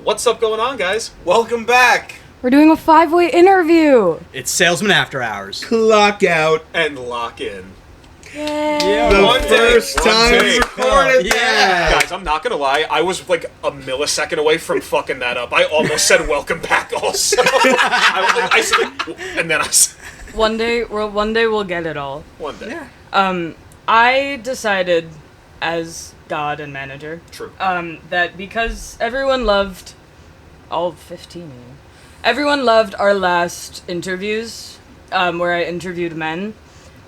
What's up going on, guys? Welcome back. We're doing a 5-way interview. It's Salesmen After Hours. Clock out. And lock in. Yay. The One first take, one time we take. recorded Yeah. that. Guys, I'm not gonna lie, I was like a millisecond away from fucking that up. I almost said welcome back also. I said, and then I said, One day we'll get it all. one day. I decided, as God and manager, True. that because everyone loved, all 15 of you, everyone loved our last interviews, where I interviewed men,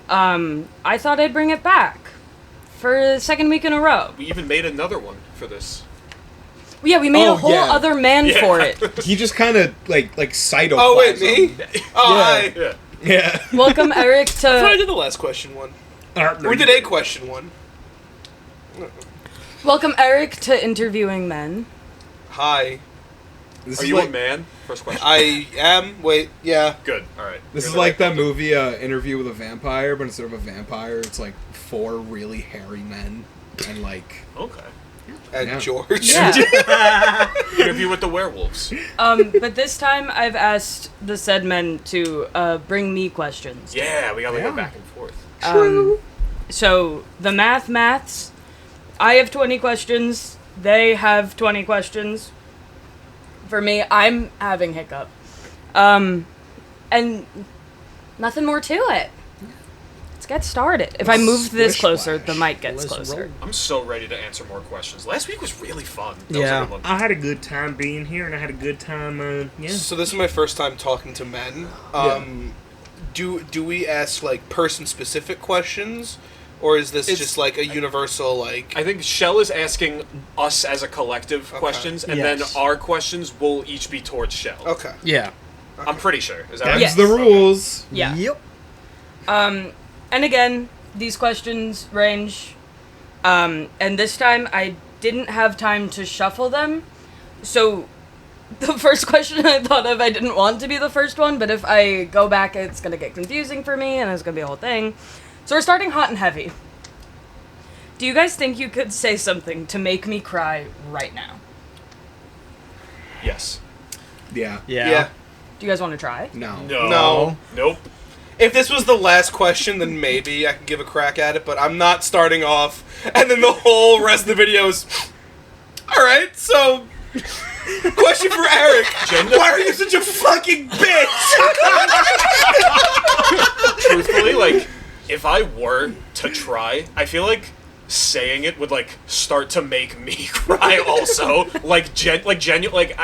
I thought I'd bring it back for the second week in a row. We even made another one for this. Yeah, we made Oh, a whole yeah. other man Yeah. for it. He just kind of like cytoplasm. Oh wait, me? Oh, hi. Yeah. Yeah. Welcome, Eric, I thought I to did the last question one. We did a question one. interviewing men. Hi. This Are is you like, a man? First question. I am. Wait. Yeah. Good. All right. This You're is the like right that movie Interview with a Vampire, but instead of a vampire, it's like 4 really hairy men and like. Okay. And Yeah. George. Yeah. Interview with the werewolves. But this time I've asked the said men to bring me questions. Yeah, we gotta Yeah. go back and forth. So the maths. I have 20 questions. They have 20 questions. For me, I'm having hiccup. And nothing more to it. Let's get started. If I move this Splish closer, splash. the mic gets Let's closer. roll. I'm so ready to answer more questions. Last week was really fun. That Yeah. Was a good one. I had a good time being here, and I had a good time, yeah. So this is my first time talking to men. Do we ask like person specific questions, or is this It's- just like a universal like? I think Shell is asking us as a collective questions, and Yes. then our questions will each be towards Shell. Okay. Yeah. I'm pretty sure. Is that That's right? Yes. the rules. Yeah. Yep. And again, these questions range. And this time I didn't have time to shuffle them. So the first question I thought of, I didn't want to be the first one, but if I go back, it's going to get confusing for me and it's going to be a whole thing. So we're starting hot and heavy. Do you guys think you could say something to make me cry right now? Yes. Yeah. Yeah. Do you guys want to try? No. No. Nope. If this was the last question, then maybe I could give a crack at it. But I'm not starting off, and then the whole rest of the videos. All right. So, question for Eric: why are you such a fucking bitch? Truthfully, like, if I were to try, I feel like saying it would like start to make me cry. Also, genuine. Like,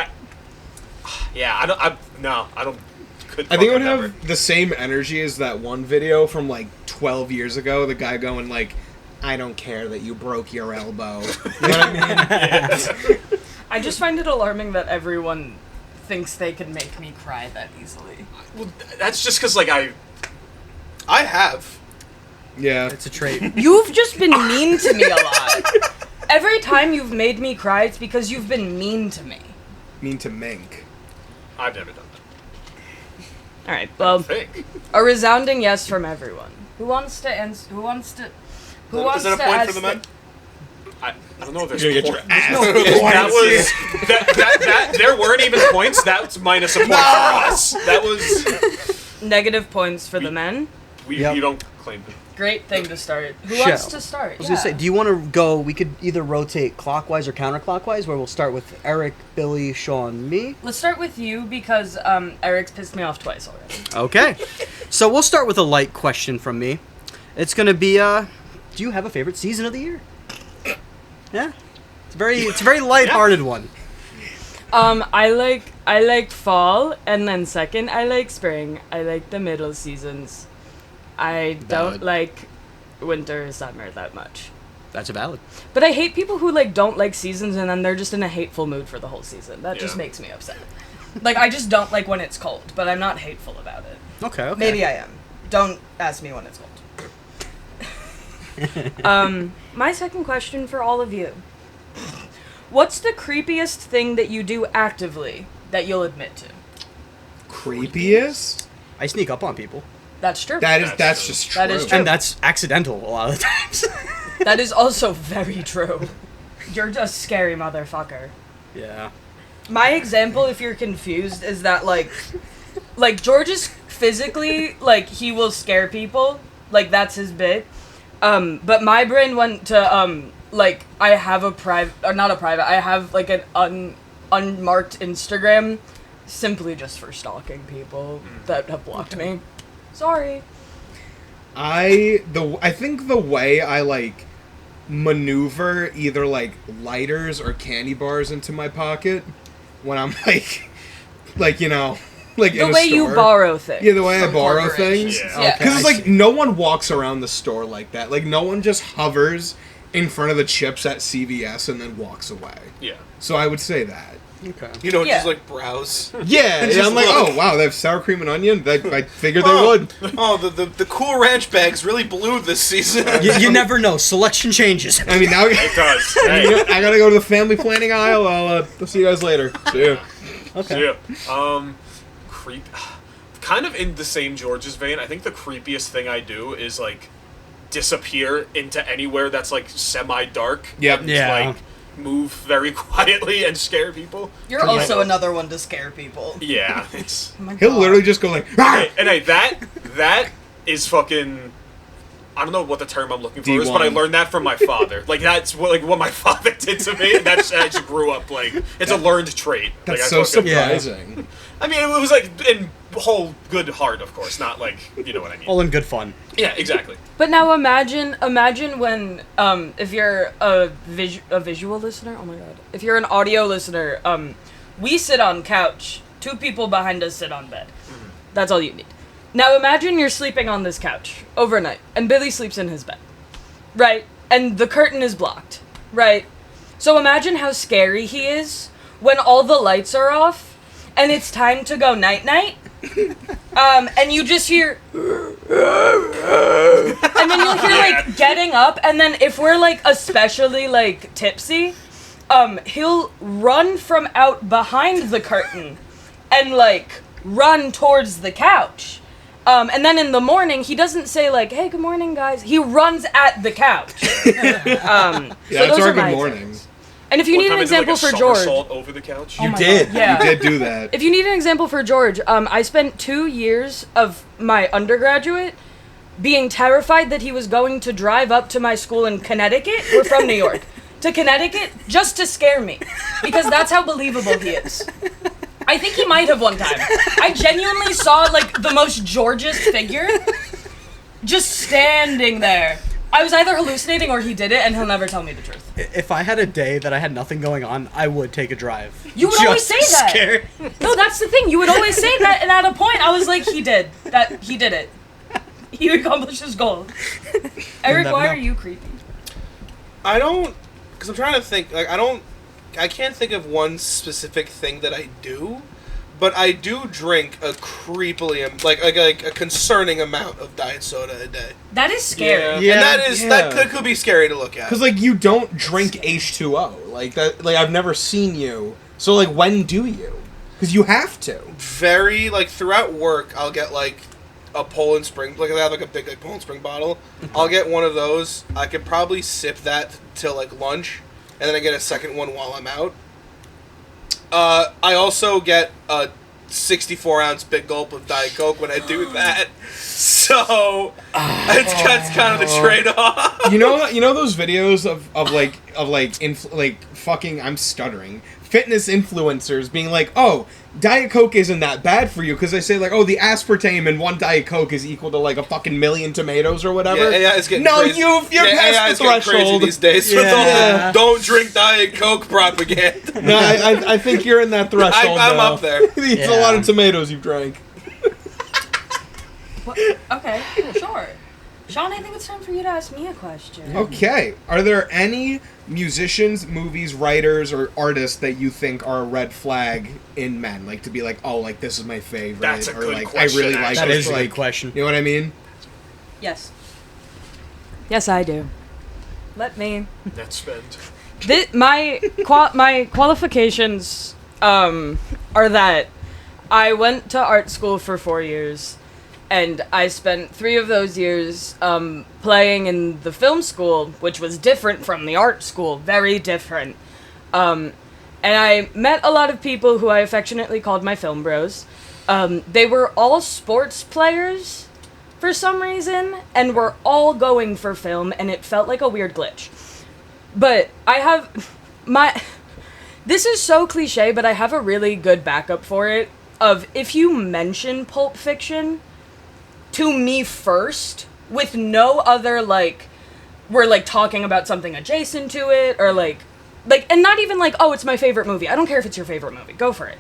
yeah. I don't. I think it would have the same energy as that one video from like 12 years ago. The guy going like, "I don't care that you broke your elbow." You know what I mean? I just find it alarming that everyone thinks they can make me cry that easily. Well, that's just because like I have. Yeah. It's a trait. You've just been mean to me a lot. Every time you've made me cry, it's because you've been mean to me. Mean to Mink. I've never done that. All right. Well, I think. a resounding yes from everyone. Who wants to answer? Who wants to? Who wants Is that a to point ask for the men? I don't know if there's You're gonna get your point. ass That points. was that there weren't even points. That's minus a point for us. That was negative points for the men? Yep. you don't claim it. Great thing to start. Who Shell. wants to start? I was gonna say, do you want to go? We could either rotate clockwise or counterclockwise, where we'll start with Eric, Billy, Sean, me. Let's start with you because Eric's pissed me off twice already. Okay. So we'll start with a light question from me. It's gonna be, do you have a favorite season of the year? Yeah. It's a very lighthearted one. I like fall, and then second, I like spring. I like the middle seasons. I don't Valid. like winter or summer that much. That's a valid. But I hate people who like don't like seasons and then they're just in a hateful mood for the whole season. That just Yeah. makes me upset. Like I just don't like when it's cold, but I'm not hateful about it. Okay. Maybe I am. Don't ask me when it's cold. My second question for all of you. What's the creepiest thing that you do actively that you'll admit to? Creepiest? I sneak up on people. That's true. That's just true. That is true. And that's accidental a lot of the times. That is also very true. You're a scary motherfucker. Yeah. My example, if you're confused, is that like George is physically like he will scare people, like that's his bit. But my brain went to like I have a private, or not a private. I have like an unmarked Instagram, simply just for stalking people that have blocked me. Sorry. I think the way I like maneuver either like lighters or candy bars into my pocket when I'm like you know, like The in a way store. you borrow things. Yeah, the way I from borrow corporations. things. Yeah. Because it's I like no one walks around the store like that. Like no one just hovers in front of the chips at CVS and then walks away. Yeah. So I would say that. Okay. You don't Yeah. just like browse. Yeah, Just I'm like, look. oh wow, they have sour cream and onion. I figured they Oh, would. oh, the Cool Ranch bags really blew this season. You never know. Selection changes. I mean, now It does. Hey. I gotta go to the family planning aisle. I'll see you guys later. See ya. Okay. Yeah. Creep. Kind of in the same George's vein. I think the creepiest thing I do is like disappear into anywhere that's like semi-dark. Yep. And, Yeah. Like move very quietly and scare people. You're also another one to scare people. Yeah. It's. Oh my He'll God. literally just go like, "Ah!" Hey, and hey, that is fucking. I don't know what the term I'm looking for is, but I D1. learned that from my father. Like that's what my father did to me. And that's I just grew up like it's a learned trait. That's like, so I fucking- surprising. I mean, it was like in whole good heart, of course, not like you know what I mean. All in good fun. Yeah, exactly. But now imagine when if you're a visual listener, oh my god, if you're an audio listener, we sit on couch, two people behind us sit on bed. That's all you need. Now imagine you're sleeping on this couch overnight, and Billy sleeps in his bed, right? And the curtain is blocked, right? So imagine how scary he is when all the lights are off, and it's time to go night night. And you just hear, and then you'll hear like getting up, and then if we're like especially like tipsy, he'll run from out behind the curtain, and like run towards the couch. And then in the morning, he doesn't say like, "Hey, good morning, guys." He runs at the couch. Yeah, so it's those our are my good morning. examples. And if you One need time an I did, like, example a for George, somersault over the couch. Oh You my did. God, yeah. You did do that. if you need an example for George, I spent 2 years of my undergraduate being terrified that he was going to drive up to my school in Connecticut. We're from New York. To Connecticut just to scare me. Because that's how believable he is. I think he might have one time. I genuinely saw like the most George's figure just standing there. I was either hallucinating or he did it, and he'll never tell me the truth. If I had a day that I had nothing going on, I would take a drive. You would always say that. Scared. No, that's the thing. You would always say that, and at a point, I was like, he did it. He accomplished his goal. Eric, never why know. are you creepy? I don't, because I'm trying to think. Like I can't think of one specific thing that I do, but I do drink a creepily like a concerning amount of diet soda a day. That is scary. Yeah. And that is yeah. that could be scary to look at. Because like you don't drink H2O like that. Like I've never seen you. So like when do you? Because you have to. Very like throughout work, I'll get like a Poland Spring. Like I have like a big like Poland Spring bottle. I'll get one of those. I could probably sip that till like lunch, and then I get a second one while I'm out. I also get a 64-ounce big gulp of Diet Coke when I do that. So that's kind of the trade-off. You know those videos of fucking I'm stuttering fitness influencers being like, oh, Diet Coke isn't that bad for you because they say like, oh, the aspartame in one Diet Coke is equal to like a fucking million tomatoes or whatever. Yeah, AI is getting no, crazy. you're AI past is the getting crazy threshold. these days. With all Yeah. the don't drink Diet Coke propaganda. No, I think you're in that threshold. I'm now. up there. It's a lot of tomatoes you've drank. Okay, sure. Sean, I think it's time for you to ask me a question. Okay. Are there any musicians, movies, writers, or artists that you think are a red flag in men? Like to be like, oh, like this is my favorite. That's a or good like question, I really like actually. That this, is a like, good question. You know what I mean? Yes. Yes, I do. Let me. Net spend. My qualifications are that I went to art school for 4 years, and I spent 3 of those years playing in the film school, which was different from the art school, very different. And I met a lot of people who I affectionately called my film bros. They were all sports players for some reason, and were all going for film, and it felt like a weird glitch. But I have this is so cliche, but I have a really good backup for it. Of if you mention Pulp Fiction to me first, with no other, like, we're, like, talking about something adjacent to it, or, like, and not even, like, oh, it's my favorite movie. I don't care if it's your favorite movie. Go for it.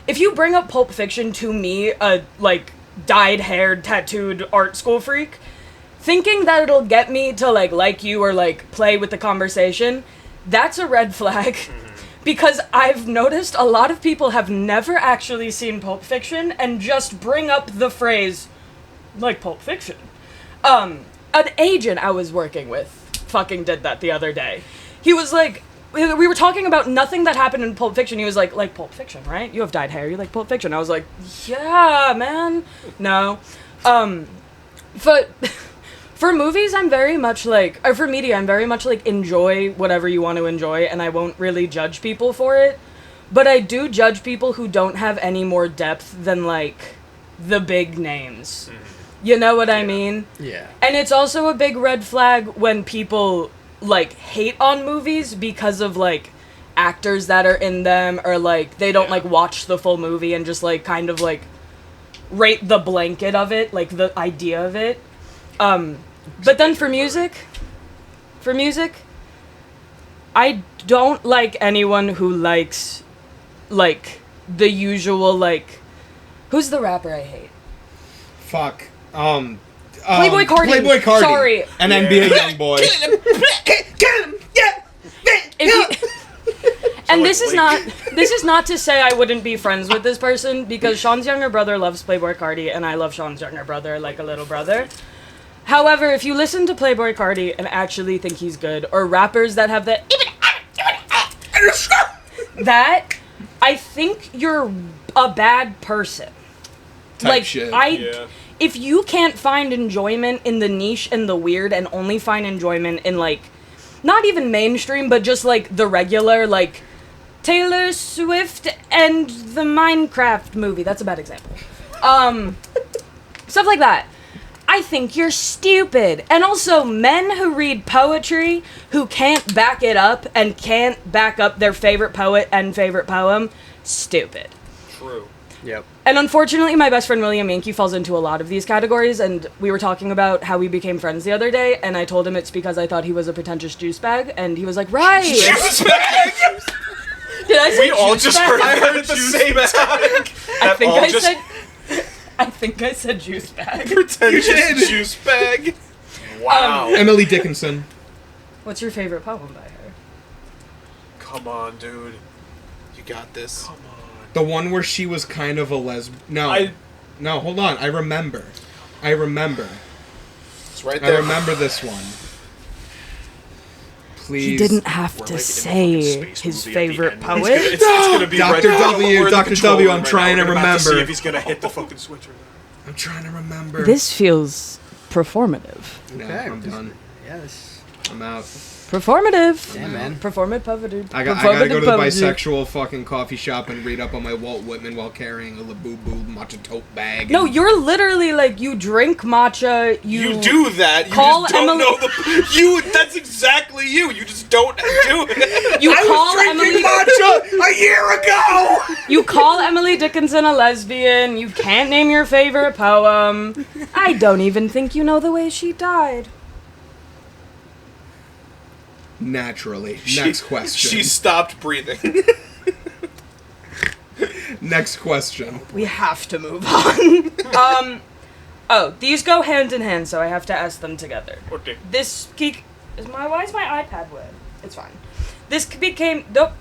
If you bring up Pulp Fiction to me, a, like, dyed-haired, tattooed art school freak, thinking that it'll get me to, like you or, like, play with the conversation, that's a red flag. Because I've noticed a lot of people have never actually seen Pulp Fiction and just bring up the phrase, like Pulp Fiction. An agent I was working with fucking did that the other day. He was like, we were talking about nothing that happened in Pulp Fiction. He was like Pulp Fiction, right? You have dyed hair, you like Pulp Fiction. I was like, yeah, man. No. But for movies, I'm very much like, or for media, I'm very much like, enjoy whatever you want to enjoy, and I won't really judge people for it. But I do judge people who don't have any more depth than, like, the big names. You know what I mean? Yeah. And it's also a big red flag when people, like, hate on movies because of, like, actors that are in them, or, like, they don't, like, watch the full movie and just, like, kind of, like, rate the blanket of it, like, the idea of it. But then for music, I don't like anyone who likes, like, the usual, like, who's the rapper I hate? Fuck. Playboy Cardi. Playboy Cardi. Sorry. And then be a young boy. And this is not to say I wouldn't be friends with this person, because Sean's younger brother loves Playboy Cardi, and I love Sean's younger brother like a little brother. However, if you listen to Playboy Cardi and actually think he's good, or rappers that have that, I think you're a bad person. Type like, shit. If you can't find enjoyment in the niche and the weird, and only find enjoyment in, like, not even mainstream, but just, like, the regular, like, Taylor Swift and the Minecraft movie. That's a bad example. Stuff like that. I think you're stupid. And also, men who read poetry who can't back it up and can't back up their favorite poet and favorite poem, stupid. True. Yep. And unfortunately, my best friend William Yankee falls into a lot of these categories, and we were talking about how we became friends the other day, and I told him it's because I thought he was a pretentious juice bag, and he was like, right! Juice bag! Did I say We all juice just bag? heard I it heard at the juice same bag. time. I think all I just- said... I think I said juice bag. Pretentious juice bag. Wow. Emily Dickinson. What's your favorite poem by her? Come on, dude. You got this. Come on. The one where she was kind of a No, hold on. I remember. It's right I there. remember this one. Please. He didn't have We're to like in a say fucking space his movie at the favorite end. poet. It's gonna be Dr. right now. W, We're in the Dr. control W, room I'm right trying now. to We're about see remember. if he's gonna hit the fucking switch or not. I'm trying to remember. This feels performative. No, Okay. I'm done. Yes. I'm out. Performative. Yeah, man. Performative. I gotta go to the bisexual fucking coffee shop and read up on my Walt Whitman while carrying a Labubu matcha tote bag. No, you're literally like, you drink matcha, You do that. You Call just don't Emily- know the. You. That's exactly you. You just don't do it. You call Emily matcha a year ago. You call Emily Dickinson a lesbian, you can't name your favorite poem. I don't even think you know the way she died. Naturally. Next question. She stopped breathing. Next question. We have to move on. Oh, these go hand in hand, so I have to ask them together. Okay. This geek why is my iPad wet? It's fine. This became nope,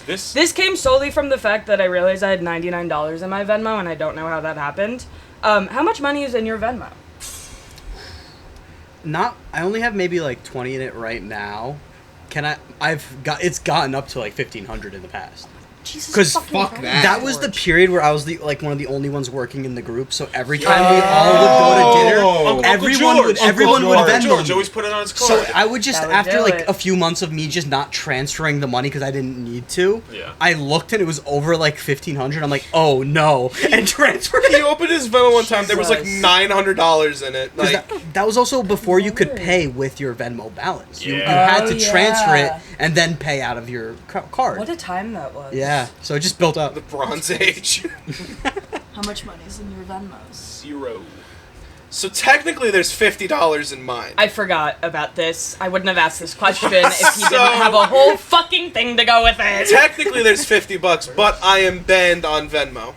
This came solely from the fact that I realized I had $99 in my Venmo, and I don't know how that happened. How much money is in your Venmo? I only have maybe like 20 in it right now. It's gotten up to like 1,500 in the past. Jesus 'Cause fucking fuck Christ, that. That was the George. period where I was one of the only ones working in the group. So every time we all would go to dinner, Oh. everyone would Venmo George me. always put it on his So card. I would just, That would after do like it. a few months of me just not transferring the money because I didn't need to, Yeah. I looked and it was over like 1,500. I'm like, oh no, and transferred He it. opened his Venmo one time. There was like Jesus. $900 in it. 'Cause Like, that was also before you could Lord. pay with your Venmo balance. You Yeah. had Oh, to transfer yeah. it and then pay out of your card. What a time that was. Yeah, so it just built up. the Bronze Age. How much money is in your Venmos? 0. So technically, there's $50 in mine. I forgot about this. I wouldn't have asked this question if he So- didn't have a whole fucking thing to go with it. Technically, there's $50, but I am banned on Venmo.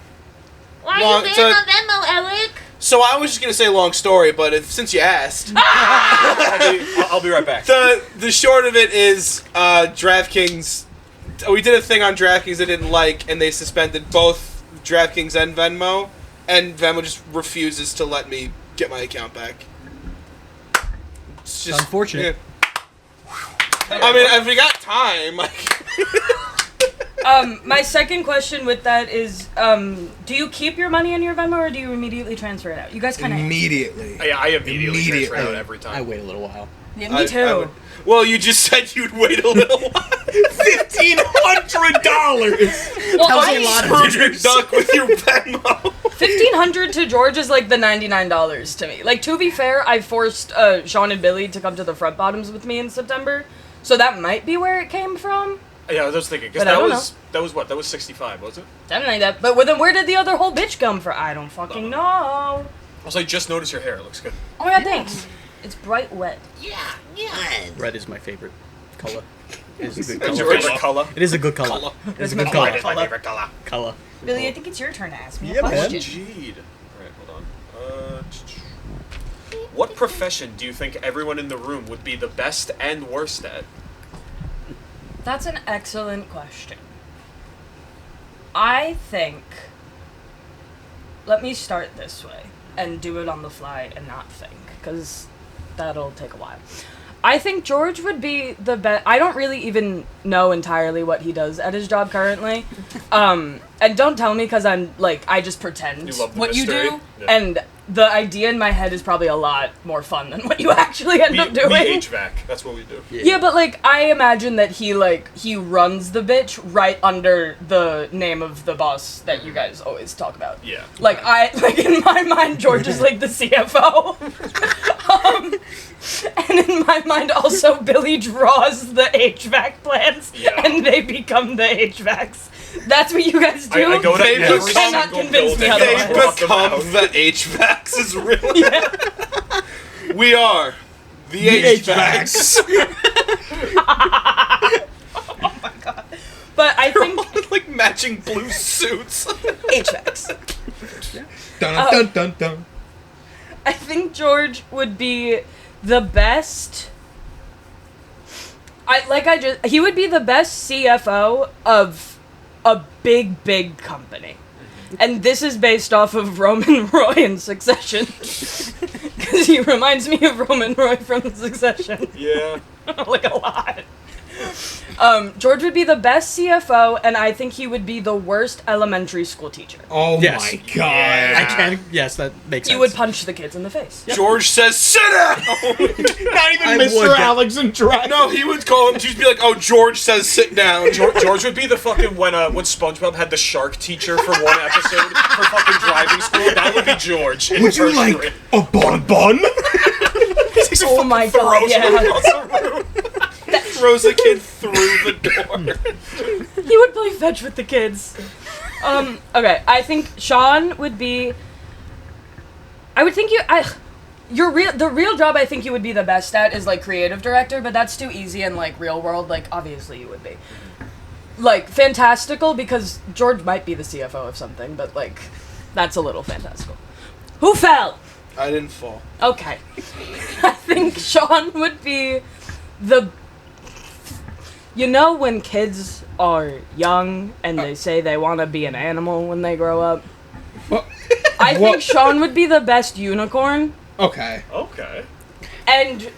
Why Long- are you so- banned on Venmo, Alec? So I was just gonna say long story, but since you asked, I'll be right back. the short of it is DraftKings. We did a thing on DraftKings they didn't like, and they suspended both DraftKings and Venmo just refuses to let me get my account back. It's just unfortunate. yeah. I mean, if we got time, like, My second question with that is, do you keep your money in your Venmo or do you immediately transfer it out? You guys kind of. Immediately. I immediately transfer it out Immediately. every time. I wait a little while. Yeah, me too. well, you just said you'd wait a little while. $1,500. Well, That was a lot of Scrooge dinners. McDuck with your Venmo. $1,500 to George is like the $99 to me. Like, to be fair, I forced Sean and Billy to come to the front bottoms with me in September, so that might be where it came from. Yeah, I was thinking because But I don't that was what? That was 65, was it? Something like that. But then where did the other whole bitch come from? I don't fucking know. Also, I just noticed your hair. It looks good. Oh my god, thanks. It's bright red. Red is my favorite color. It is a good What's your color. favorite color? It is a good color. It is a good color. It's my favorite color. Color. Billy, I think it's your turn to ask me Yeah, a man. question. Indeed. Alright, hold on. What profession do you think everyone in the room would be the best and worst at? That's an excellent question. I think. Let me start this way and do it on the fly and not think, because that'll take a while. I think George would be the best. I don't really even know entirely what he does at his job currently. And don't tell me because I'm like, I just pretend You love the what you mystery. do. Yeah. And the idea in my head is probably a lot more fun than what you actually end up doing. We HVAC. That's what we do. Yeah, but like I imagine that he runs the bitch right under the name of the boss that you guys always talk about. Yeah. Like in my mind, George is like the CFO. And in my mind, also Billy draws the HVAC plans, Yeah. and they become the HVACs. That's what you guys do. I go to They every just cannot single convince me building. otherwise. They and walk them become out. the HVACs is really. Yeah. We are the HVACs. But I think Like matching blue suits. HVACs. Dun dun dun dun. I think George would be the best. He would be the best CFO of a big company. And this is based off of Roman Roy in Succession. Because he reminds me of Roman Roy from Succession. Yeah. Like a lot. George would be the best CFO, and I think he would be the worst elementary school teacher. Oh Yes. my god. I can. Yes, that makes sense. You would punch the kids in the face. George says, "Sit down." Not even I would Mr. get- Alex and Dragon. No, he would call him. Just be like, "Oh, George says, sit down." George would be the fucking when SpongeBob had the shark teacher for one episode for fucking driving school. That would be George. In Would you first like grade. a bonbon? Oh my god, Throws him yeah. across the room. Throws a kid through the door. He would play fetch with the kids. Okay, I think Sean would be. I would think the real job I think you would be the best at is like creative director, but that's too easy in like real world. Like obviously you would be. Like fantastical because George might be the CFO of something, but like that's a little fantastical. Who fell? I didn't fall. Okay. I think Sean would be the. You know when kids are young and they say they want to be an animal when they grow up? I think Sean would be the best unicorn Okay. Okay. and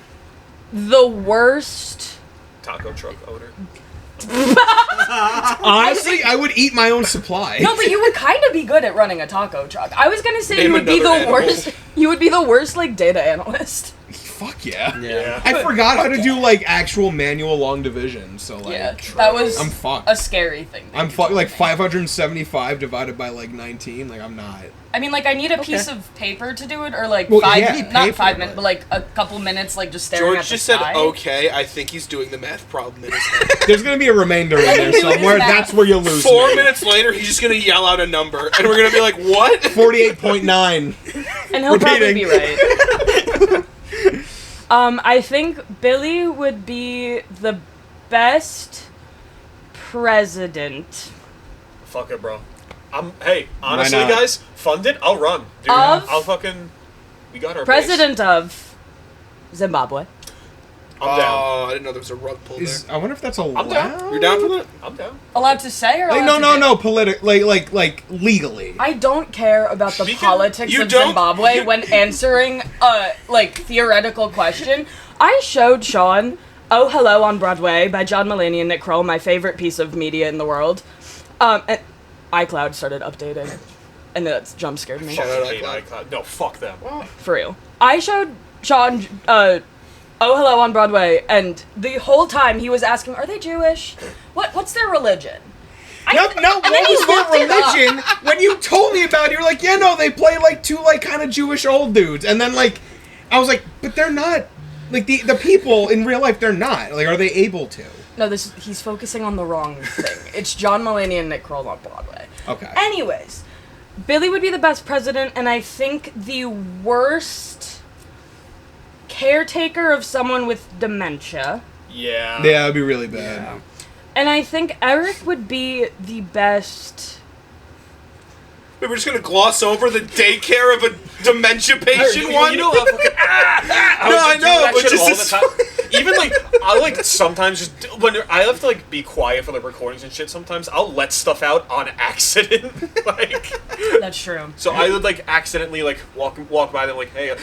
the worst. Taco truck owner. Honestly, I would eat my own supply. No, but you would kind of be good at running a taco truck. I was gonna say Name you would be the another animal. worst. You would be the worst like data analyst. Fuck yeah. Yeah. I forgot how to do like actual manual long division, so like Yeah, that was I'm fucked. a scary thing. that I'm you fucked. told Like me. 575 divided by like 19. Like I'm not. I mean, like I need a piece of paper to do it, or like Well, 5, yeah, not paper, 5 minutes, but- but like a couple minutes, like just staring at George the just said, sky. okay, I think he's doing the math problem in his head. There's gonna be a remainder in there somewhere. math. That's where you'll lose 4 me. minutes later, he's just gonna yell out a number, and we're gonna be like, what? 48.9. And he'll probably be Repeating. right. I think Billy would be the best president Fuck it, bro. Hey, honestly, not? guys, fund it. I'll run. Dude, Of- I'll fucking. We got our president of Zimbabwe. Base. I'm down. Oh, I didn't know there was a rug pull there. I wonder if that's allowed. down. You're down for that? I'm down. Allowed to say or Like allowed to do? no, like legally. I don't care about the Speaking- politics you of don't- Zimbabwe you- when answering a like theoretical question. I showed Sean "Oh Hello" on Broadway by John Mulaney and Nick Kroll, my favorite piece of media in the world. And iCloud started updating, and that jump scared me. Shout out Hate iCloud. iCloud. No, fuck them. For real. I showed Sean "Oh Hello" on Broadway, and the whole time he was asking, "Are they Jewish? What's their religion?" No, and what then he was their looked it up. religion? When you told me about it, you were like, yeah, no, they play like two like kind of Jewish old dudes, and then like, I was like, but they're not. Like the people in real life, they're not. Like, are they able to? No, he's focusing on the wrong thing. It's John Mulaney and Nick Kroll on Broadway. Okay. Anyways, Billy would be the best president, and I think the worst caretaker of someone with dementia. Yeah. Yeah, that'd be really bad. And I think Eric would be the best. Wait, we're just gonna gloss over the daycare of a dementia patient one? You know how fucking. No, I know, but just all as- the time. Even like I like sometimes just when I have to like be quiet for like recordings and shit. Sometimes I'll let stuff out on accident, like. That's true. So I would like accidentally like walk by them like hey and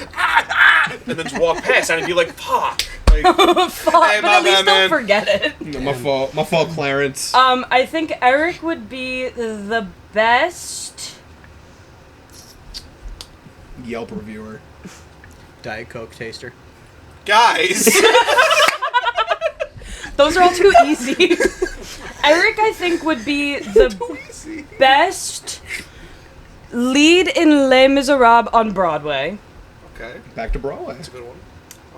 then just walk past and I'd be like fuck. Like, Fuck, Hey, but my at least bad, don't man. forget it. No, my fault. My fault, Clarence. I think Eric would be the best. Yelp reviewer. Diet Coke taster. Guys. Those are all too easy. Eric, I think, would be the best lead in Les Miserables on Broadway. Okay, Back to Broadway. that's a good one.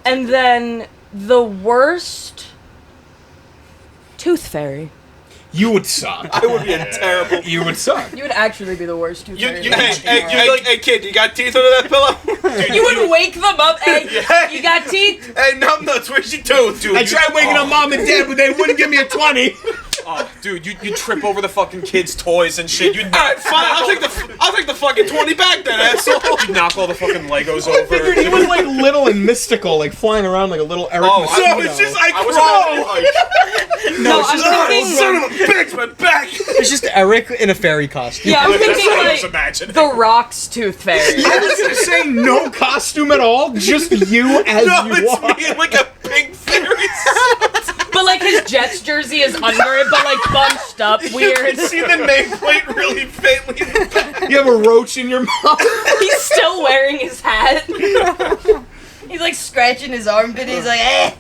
And then the worst Tooth Fairy. You would suck. I would be a terrible. You would suck. You would actually be the worst Tooth Fairy. you- in the Hey, fucking hey, world. hey, hey, kid, you got teeth under that pillow? You would wake them up. Hey, you got teeth? Hey, numbnuts, where's your tooth? dude, I tried waking up mom and dad, but they wouldn't give me a 20. oh, dude, you trip over the fucking kids' toys and shit. You Alright, fine, I'll take the fucking 20 back then, asshole. you knock all the fucking Legos I figured over. he was like little and mystical, like flying around like a little Eric Oh, Messina. No, it's just I I was crawl. imagining, No, it's I'm just- thinking. Son of a bitch, my back. It's just Eric in a fairy costume. Yeah, I'm That's thinking what I was like imagining. The Rock's Tooth Fairy. I was gonna say no costume at all, just you as No, you it's walk. me in like a pink fairy But like his Jets jersey is under it, but like bunched up weird. You see the nameplate really faintly in the back. You have a roach in your mouth. He's still wearing his hat. He's like scratching his armpit. He's like, eh.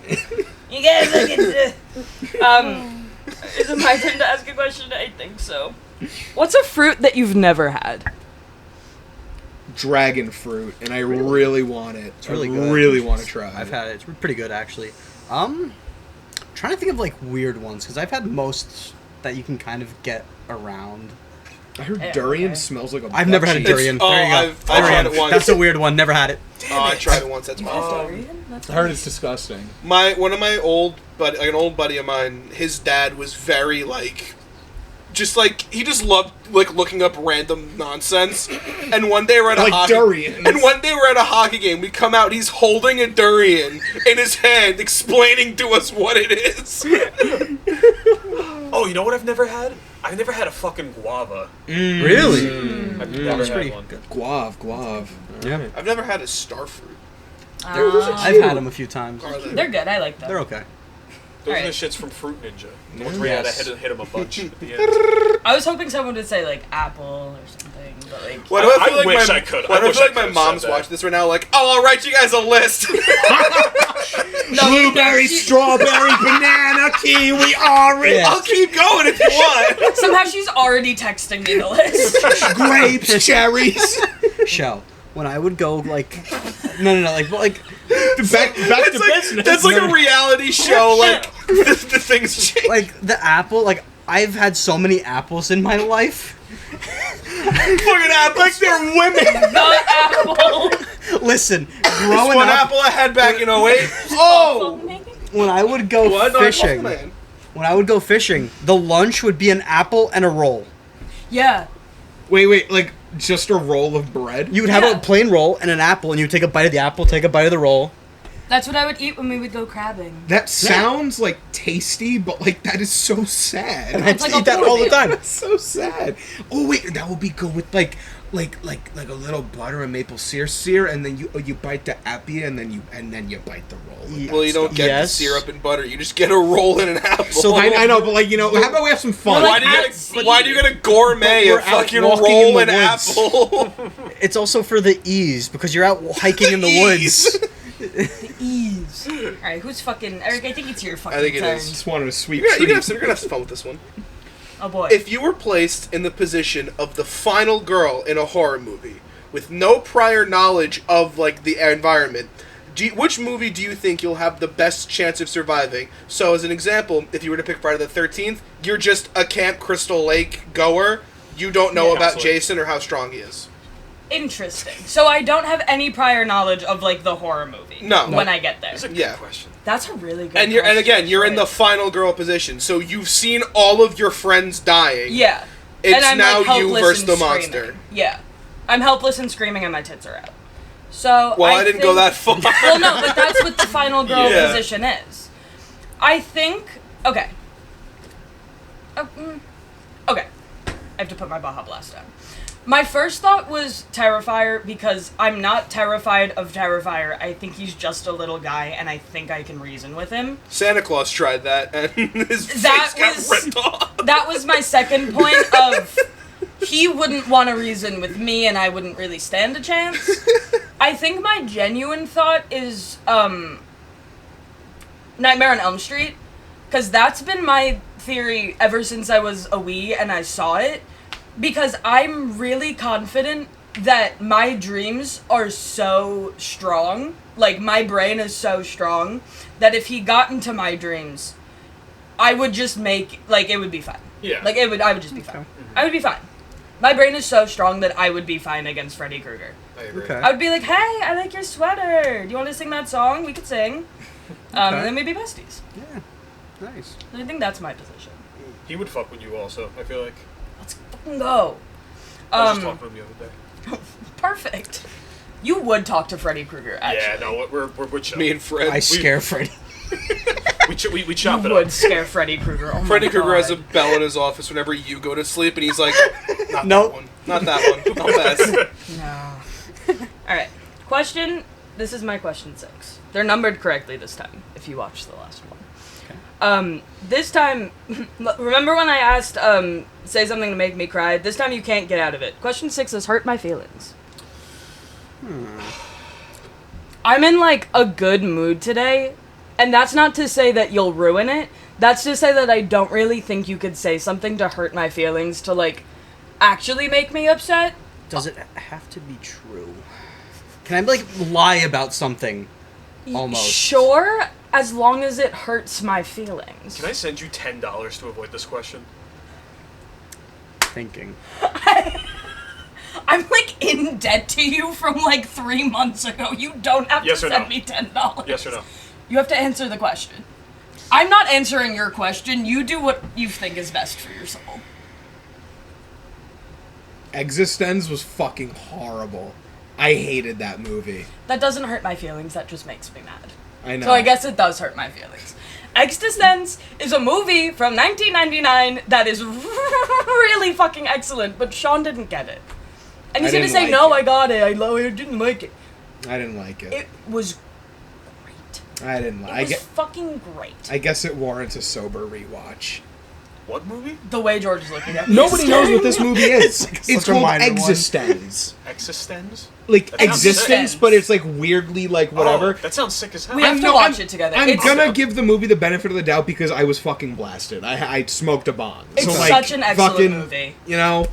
You guys look at this. Is it my turn to ask a question? I think so. What's a fruit that you've never had? Dragon fruit, and I really want it. It's really I good. really want to try. I've had it. It's pretty good actually. Trying to think of like weird ones because I've had most that you can kind of get around. I heard Yeah, durian okay. smells like a. I've never had a butt cheek. durian. Oh, There you go. I've tried it once. That's a weird one. Never had it. Oh, I tried it once. That's my I heard it's disgusting. one of my old buddy, like an old buddy of mine, his dad was very like, just like he just loved like looking up random nonsense. And one day we're at a Like hockey, durians. and one day we're at a hockey game. We come out, he's holding a durian in his hand, explaining to us what it is. Oh, you know what I've never had? I've never had a fucking guava. Really? I've never That's had pretty one. good. Guave. Yeah. I've never had a starfruit. I've had them a few times. Are they? They're good. I like them. They're okay. Those are the Alright. shits from Fruit Ninja. The ones where you had Yes. to hit him a bunch at the end. I was hoping someone would say like apple or something, but like Why do I feel I like wish my, I could. Why I do I wish feel I like my could've mom's said that. watching this right now? Like, oh, I'll write you guys a list. Blueberry, strawberry, banana, kiwi, orange, Yeah. I'll keep going if you want. somehow she's already texting me the list. grapes, cherries. Show. When I would go like, no, like Back to business. That's like a reality show. Like the things change. like the apple. Like I've had so many apples in my life. Fucking apples. Like they're women. The apple. Listen, This growing one up, apple I had back in 08. Oh. when I would go What? No, fishing, man. the lunch would be an apple and a roll. Yeah. Wait, like just a roll of bread? You would have Yeah. a plain roll and an apple, and you take a bite of the apple, take a bite of the roll. That's what I would eat when we would go crabbing. That sounds like tasty, but like that is so sad. And I like eat a that poor all the meal. time. That's so sad. Oh wait, that would be good with like a little butter and maple sear, and then you bite the appy, and then you bite the roll. with Well, that you don't stuff. get Yes. the syrup and butter. You just get a roll and an apple. So I know, but like how about we have some fun? Well, why like, do you get a gourmet But we're a out fucking walking roll in the and woods. apple? It's also for the ease because you're out hiking in the woods. Ease. Alright, who's fucking Eric? I think it's your fucking I think it turn. is. Just wanted a sweet You're treat. gonna have some fun with this one. Oh boy. If you were placed in the position of the final girl in a horror movie with no prior knowledge of like the environment, which movie do you think you'll have the best chance of surviving? So, as an example, if you were to pick Friday the 13th, you're just a Camp Crystal Lake goer. You don't know Yeah, about absolutely. Jason or how strong he is. Interesting. So I don't have any prior knowledge of like the horror movie. No. When I get there. That's a good Yeah. question. That's a really good And question. again, you're in the final girl position, so you've seen all of your friends dying. Yeah. It's and I'm now like, you helpless versus and the screaming. monster. Yeah. I'm helpless and screaming and my tits are out. So Well, I didn't go that far. Well, no, but that's what the final girl Yeah. position is. I think. Okay. Okay. I have to put my Baja Blast down. My first thought was Terrifier because I'm not terrified of Terrifier. I think he's just a little guy, and I think I can reason with him. Santa Claus tried that, and his That face got was- ripped off. That was my second point of he wouldn't want to reason with me, and I wouldn't really stand a chance. I think my genuine thought is Nightmare on Elm Street, because that's been my theory ever since I was a wee and I saw it, because I'm really confident that my dreams are so strong, like my brain is so strong, that if he got into my dreams, I would just make, like, it would be fine. Yeah. Like, I would just be fine. I would be fine. My brain is so strong that I would be fine against Freddy Krueger. I agree. Okay. I would be like, hey, I like your sweater. Do you want to sing that song? We could sing. And then we'd be besties. Yeah. Nice. I think that's my position. He would fuck with you also, I feel like. Let's fucking go. I was just talking to him the other day. Perfect. You would talk to Freddy Krueger, actually. Yeah, no, we're chill. Me and Fred. I scare Freddy. we chop You it would up. scare Freddy Krueger. Oh Freddy my Krueger has a God. bell in his office whenever you go to sleep, and he's like, not Nope. that one. Not that one. Not that. No. Alright. Question. This is my question 6. They're numbered correctly this time, if you watched the last one. This time, remember when I asked, say something to make me cry? This time you can't get out of it. Question 6 is hurt my feelings. I'm in, like, a good mood today, and that's not to say that you'll ruin it. That's to say that I don't really think you could say something to hurt my feelings to, like, actually make me upset. Does it have to be true? Can I like lie about something? Almost. Sure, as long as it hurts my feelings. Can I send you $10 to avoid this question? Thinking. I'm like in debt to you from like 3 months ago. You don't have Yes to or send no? me $10. Yes or no? You have to answer the question. I'm not answering your question. You do what you think is best for your soul. Existenz was fucking horrible. I hated that movie. That doesn't hurt my feelings. That just makes me mad. I know. So I guess it does hurt my feelings. Existenz is a movie from 1999 that is really fucking excellent, but Sean didn't get it. And he's I gonna didn't say, like no, it. I got it. I didn't like it. I didn't like it. It was great. I didn't. It I was get. fucking great. I guess it warrants a sober rewatch. What movie? The way George is looking at me. Nobody knows what this movie is. like It's such a called minor one. Existence. Existence? Like That sounds existence, sick. but it's like weirdly like whatever. Oh, that sounds sick as hell. We have to watch it together. I'm It's- gonna give the movie the benefit of the doubt because I was fucking blasted. I smoked a bond. It's so, like, such an excellent fucking, movie. You know,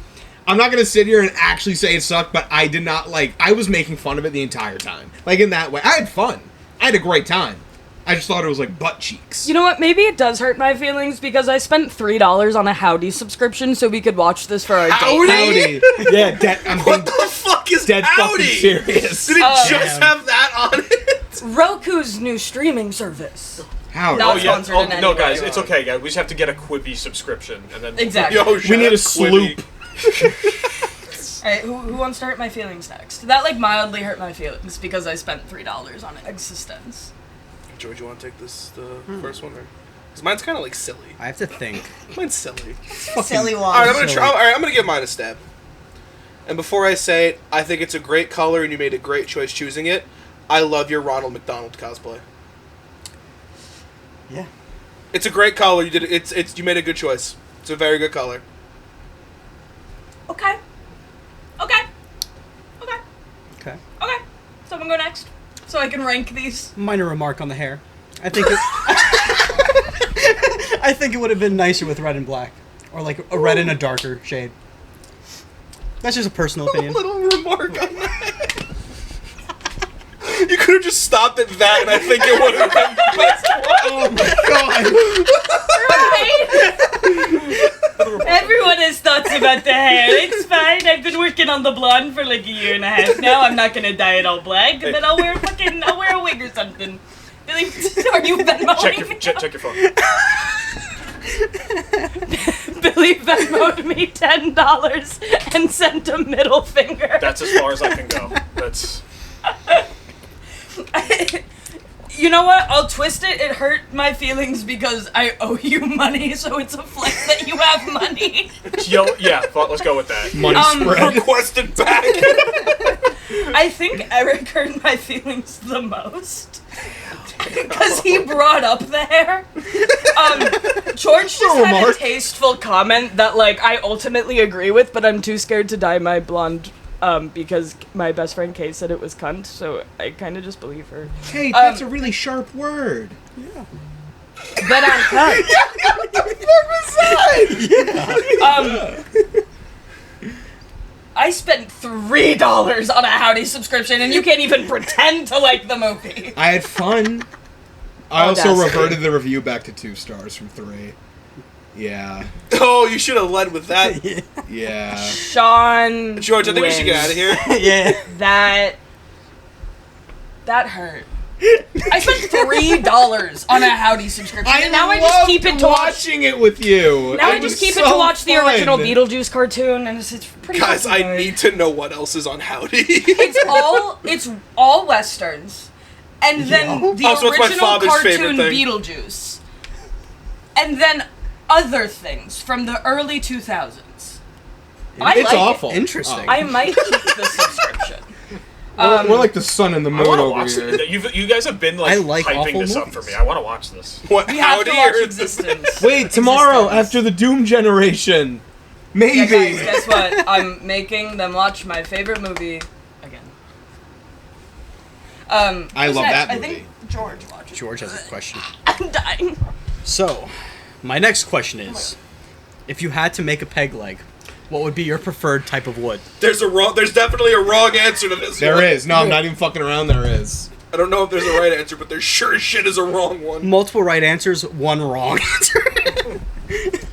I'm not gonna sit here and actually say it sucked, but I did not like. I was making fun of it the entire time. Like in that way, I had fun. I had a great time. I just thought it was like butt cheeks. You know what? Maybe it does hurt my feelings because I spent $3 on a Howdy subscription so we could watch this for our date. Howdy. Yeah, I'm What being the fuck is dead Howdy? fucking serious. Did it Oh. just have that on it? Roku's new streaming service. Howdy. Not Oh, yeah. sponsored Oh, in any no, way. guys, it's okay. Yeah, we just have to get a Quibi subscription, and then Exactly. Yo, We shut need up, a sloop. Alright, who wants to hurt my feelings next? That like mildly hurt my feelings because I spent $3 on Existence. George, you want to take this first one? Because mine's kind of like silly. I have to think. Mine's silly. Silly one. All right, I'm gonna silly. try. All right, I'm gonna give mine a stab. And before I say it, I think it's a great color, and you made a great choice choosing it. I love your Ronald McDonald cosplay. Yeah. It's a great color. You did it. It's you made a good choice. It's a very good color. Okay. Okay. Okay. Okay. Okay. Someone go next. So I can rank these. Minor remark on the hair. I think it. I think it would have been nicer with red and black, or like a red and a darker shade. That's just a personal opinion. Little remark on that. You could have just stopped at that, and I think it would have been the best one. Right? Everyone has thoughts about the hair. It's fine. I've been working on the blonde for like a year and a half now. I'm not gonna dye it all black, and then I'll wear a wig or something. Billy, are you Venmoing me? check your phone. Billy Venmoed me $10 and sent a middle finger. That's as far as I can go. That's You know what? I'll twist it. It hurt my feelings because I owe you money, so it's a flex that you have money. Let's go with that. Money spread. Requested back. I think Eric hurt my feelings the most. Because he brought up the hair. George just had a remark. tasteful comment that, like, I ultimately agree with, but I'm too scared to dye my blonde, because my best friend Kay said it was cunt, so I kind of just believe her. Hey, that's a really sharp word. But I'm cunt. What the fuck was that? I spent $3 on a Howdy subscription, and you can't even pretend to like the movie. I had fun. I also Audacity. reverted the review back to 2 stars from 3. Yeah. Oh, you should have led with that. Yeah. Sean. George, I think we should get out of here. Yeah. That hurt. I spent $3 on a Howdy subscription, and now I just keep it to watch. watching it with you. Now I It just was keep it to so watch the fun. original Beetlejuice cartoon, and it's pretty. Guys, fucking I good. need to know what else is on Howdy. It's all westerns, and then the Oh, so it's my original father's favorite cartoon thing. Beetlejuice, and then other things from the early 2000s. I It's like it. awful. Interesting. I might keep the subscription. We're like the sun and the I moon want to over watch here. it. You guys have been like, I like hyping awful this up for movies. me. I want to watch this. What, We have Howdy to watch or Existence. Wait, tomorrow Existence. after the Doom generation. Maybe. Yeah, guys, guess what? I'm making them watch my favorite movie again. I who's love next? that I movie. think George watches. George has a question. I'm dying. So, my next question is, if you had to make a peg leg, what would be your preferred type of wood? There's definitely a wrong answer to this There one. is. No, I'm not even fucking around. There is. I don't know if there's a right answer, but there sure as shit is a wrong one. Multiple right answers, one wrong answer.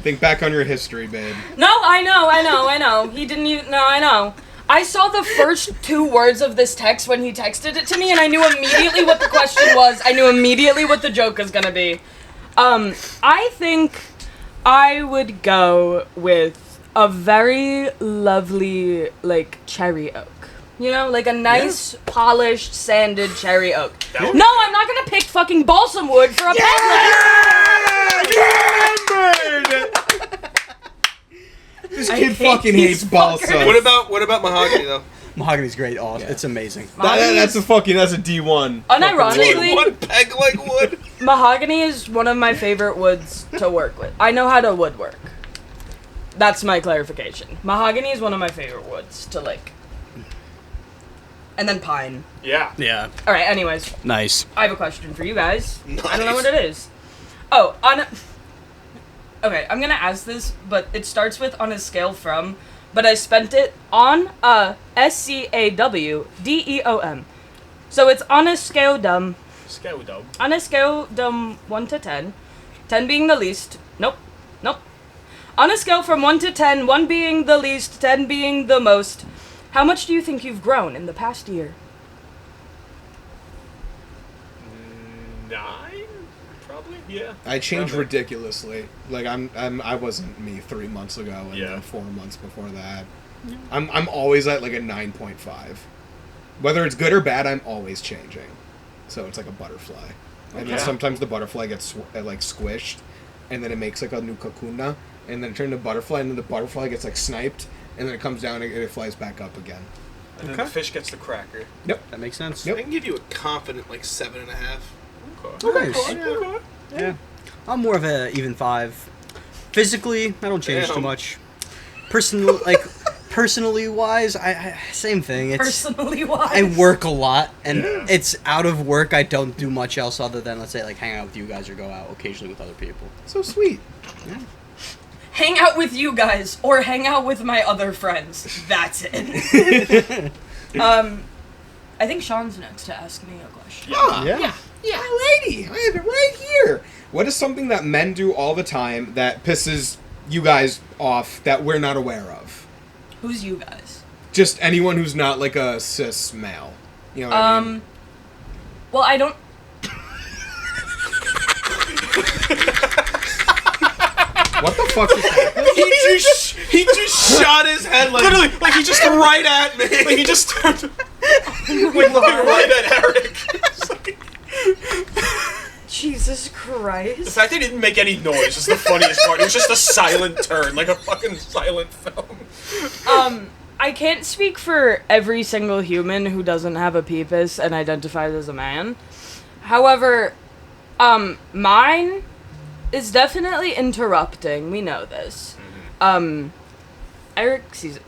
Think back on your history, babe. No, I know. He didn't even. No, I know. I saw the first 2 words of this text when he texted it to me, and I knew immediately what the question was. I knew immediately what the joke was gonna be. I think I would go with a very lovely, like, cherry oak. You know, like a nice, polished, sanded cherry oak. That would- No, I'm not gonna pick fucking balsam wood for a peg leg. This I kid hate fucking these hates balsam. fuckers. What about mahogany though? Mahogany's great. Awesome. Yeah. It's amazing. That's a D1. Unironically, One peg like wood. mahogany is one of my favorite woods to work with. I know how to woodwork. That's my clarification. Mahogany is one of my favorite woods to lick. And then pine. Yeah. Yeah. All right. Anyways, Nice. I have a question for you guys. I don't know Nice. what it is. Oh, okay, I'm gonna ask this, but it starts with on a scale from, but I spent it on a SCAWDEOM. So it's on a scale dumb. Scale dog. On a scale dumb 1 to 10, 10 being the least. Nope. On a scale from 1 to 10, 1 being the least, 10 being the most, how much do you think you've grown in the past year? 9? Probably. Yeah. I changed Probably. ridiculously. Like I wasn't me 3 months ago, and Yeah. then 4 months before that. I'm always at like a 9.5. Whether it's good or bad, I'm always changing. So it's like a butterfly, and then Okay. sometimes the butterfly gets like squished, and then it makes like a new cocoon, and then it turns into a butterfly, and then the butterfly gets like sniped, and then it comes down and it flies back up again. And then Okay. the fish gets the cracker. That makes sense. Yep. I can give you a confident like 7.5. Okay. Nice. Okay. Yeah. I'm more of a even 5. Physically, I don't change too Damn. much. Personally wise, I same thing. It's Personally wise. I work a lot, and it's out of work. I don't do much else other than, let's say, like hang out with you guys or go out occasionally with other people. So sweet. Hang out with you guys, or hang out with my other friends. That's it. I think Sean's next to ask me a question. Ah, Yeah. yeah, lady, I have it right here. What is something that men do all the time that pisses you guys off that we're not aware of? Who's you guys? Just anyone who's not like a cis male. You know what I mean? Well, I don't. What the fuck is happening? He just shot his head like Literally, like he just right at me. like he just turned, like looking right at Eric. It's like- Jesus the Christ. fact that he didn't make any noise is the funniest part. It was just a silent turn, like a fucking silent film. I can't speak for every single human who doesn't have a peepus and identifies as a man. However, mine is definitely interrupting. We know this. Eric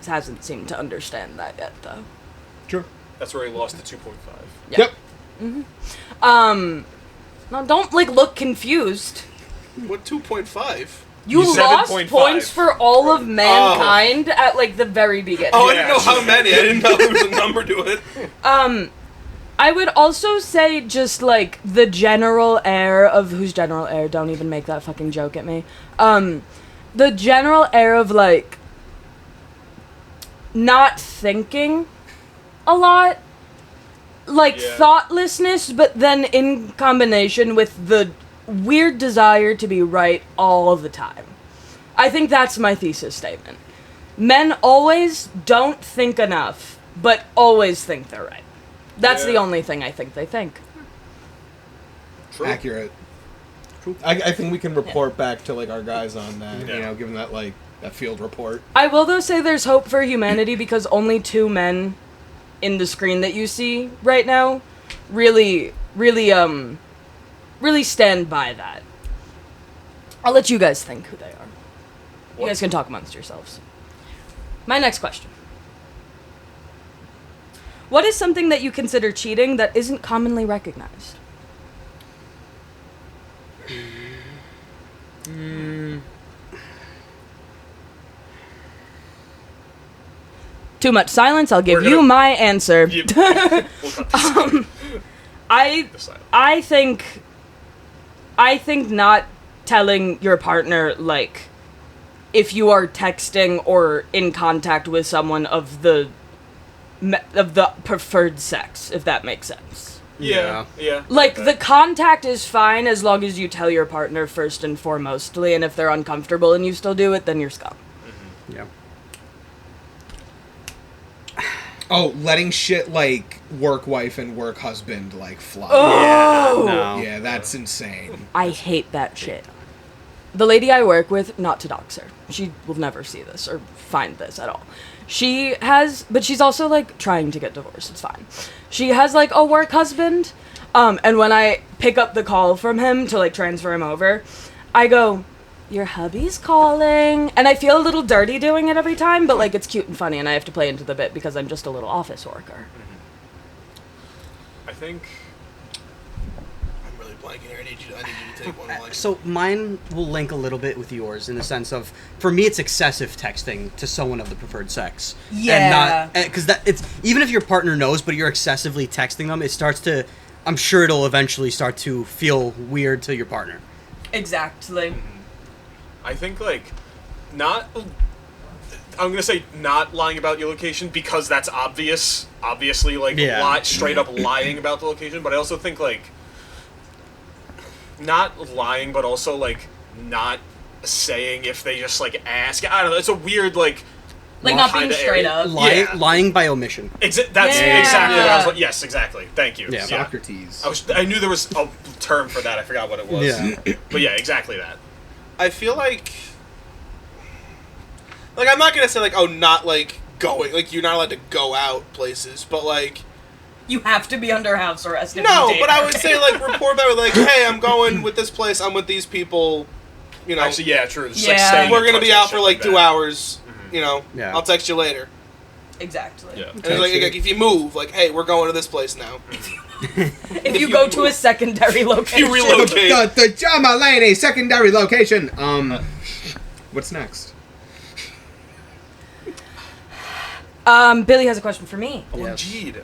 hasn't seemed to understand that yet, though. Sure. That's where he lost the 2.5. Yeah. Yep. No, don't look confused. What 2.5? You lost 7.5. points for all of mankind at the very beginning. Oh, I Yeah. didn't know how many. I didn't know there was a number to it. I would also say just the general air of who's general air. Don't even make that fucking joke at me. The general air of not thinking a lot, Yeah. thoughtlessness, but then in combination with the weird desire to be right all the time. I think that's my thesis statement. Men always don't think enough, but always think they're right. That's the Yeah. only thing I think they think. True. Accurate. I think we can report back to our guys on that. Yeah. You know, give them that field report. I will though say there's hope for humanity because only 2 men in the screen that you see right now really stand by that. I'll let you guys think who they are. You What? guys can talk amongst yourselves. My next question. What is something that you consider cheating that isn't commonly recognized? Too much silence. I'll give We're you gonna- my answer. We'll cut this. I think not telling your partner if you are texting or in contact with someone of the preferred sex, if that makes sense. Yeah. The contact is fine as long as you tell your partner first and foremostly, and if they're uncomfortable and you still do it, then you're scum. Yeah. Oh, letting shit like work wife and work husband fly. Oh! No. Yeah, that's insane. I hate that shit. the lady I work with, not to dox her, she will never see this or find this at all. She has, but she's also, like, trying to get divorced. It's fine. She has, like, a work husband. And when I pick up the call from him to, like, transfer him over, I go, your hubby's calling. And I feel a little dirty doing it every time, but, like, it's cute and funny, and I have to play into the bit because I'm just a little office worker. I think... I'm really blanking here. I need you to take one. Like, So mine will link a little bit with yours in the sense of, for me, it's excessive texting to someone of the preferred sex. Yeah. And not, because that it's even if your partner knows, but you're excessively texting them, it starts to. I'm sure it'll eventually start to feel weird to your partner. Exactly. I think, like, not... I'm gonna say not lying about your location because that's obvious. Obviously, like, Yeah. straight up lying about the location. But I also think, like, not lying, but also, like, not saying if they just, like, ask. I don't know. It's a weird, like... Like, not being kinda straight area. up. Yeah. Lying by omission. That's Yeah. exactly what I was... Yes, exactly. Thank you. Yeah. Socrates. I knew there was a term for that. I forgot what it was. Yeah. But yeah, exactly that. I feel like I'm not gonna say like, oh, not like going, like you're not allowed to go out places, but like You have to be under house arrest. If you no, date but I her. would say like report back with like, hey, I'm going with this place, I'm with these people, you know, Actually, yeah, true. Just, Yeah. like, staying we're in gonna touch be and out for shit like 2 that. hours, you know, Yeah. I'll text you later. Exactly. Yeah. And it's like if you move, like, hey, we're going to this place now. If you go to a secondary location. You relocate. The Jama Lane, secondary location. What's next? Billy has a question for me. Oh, Yes. indeed.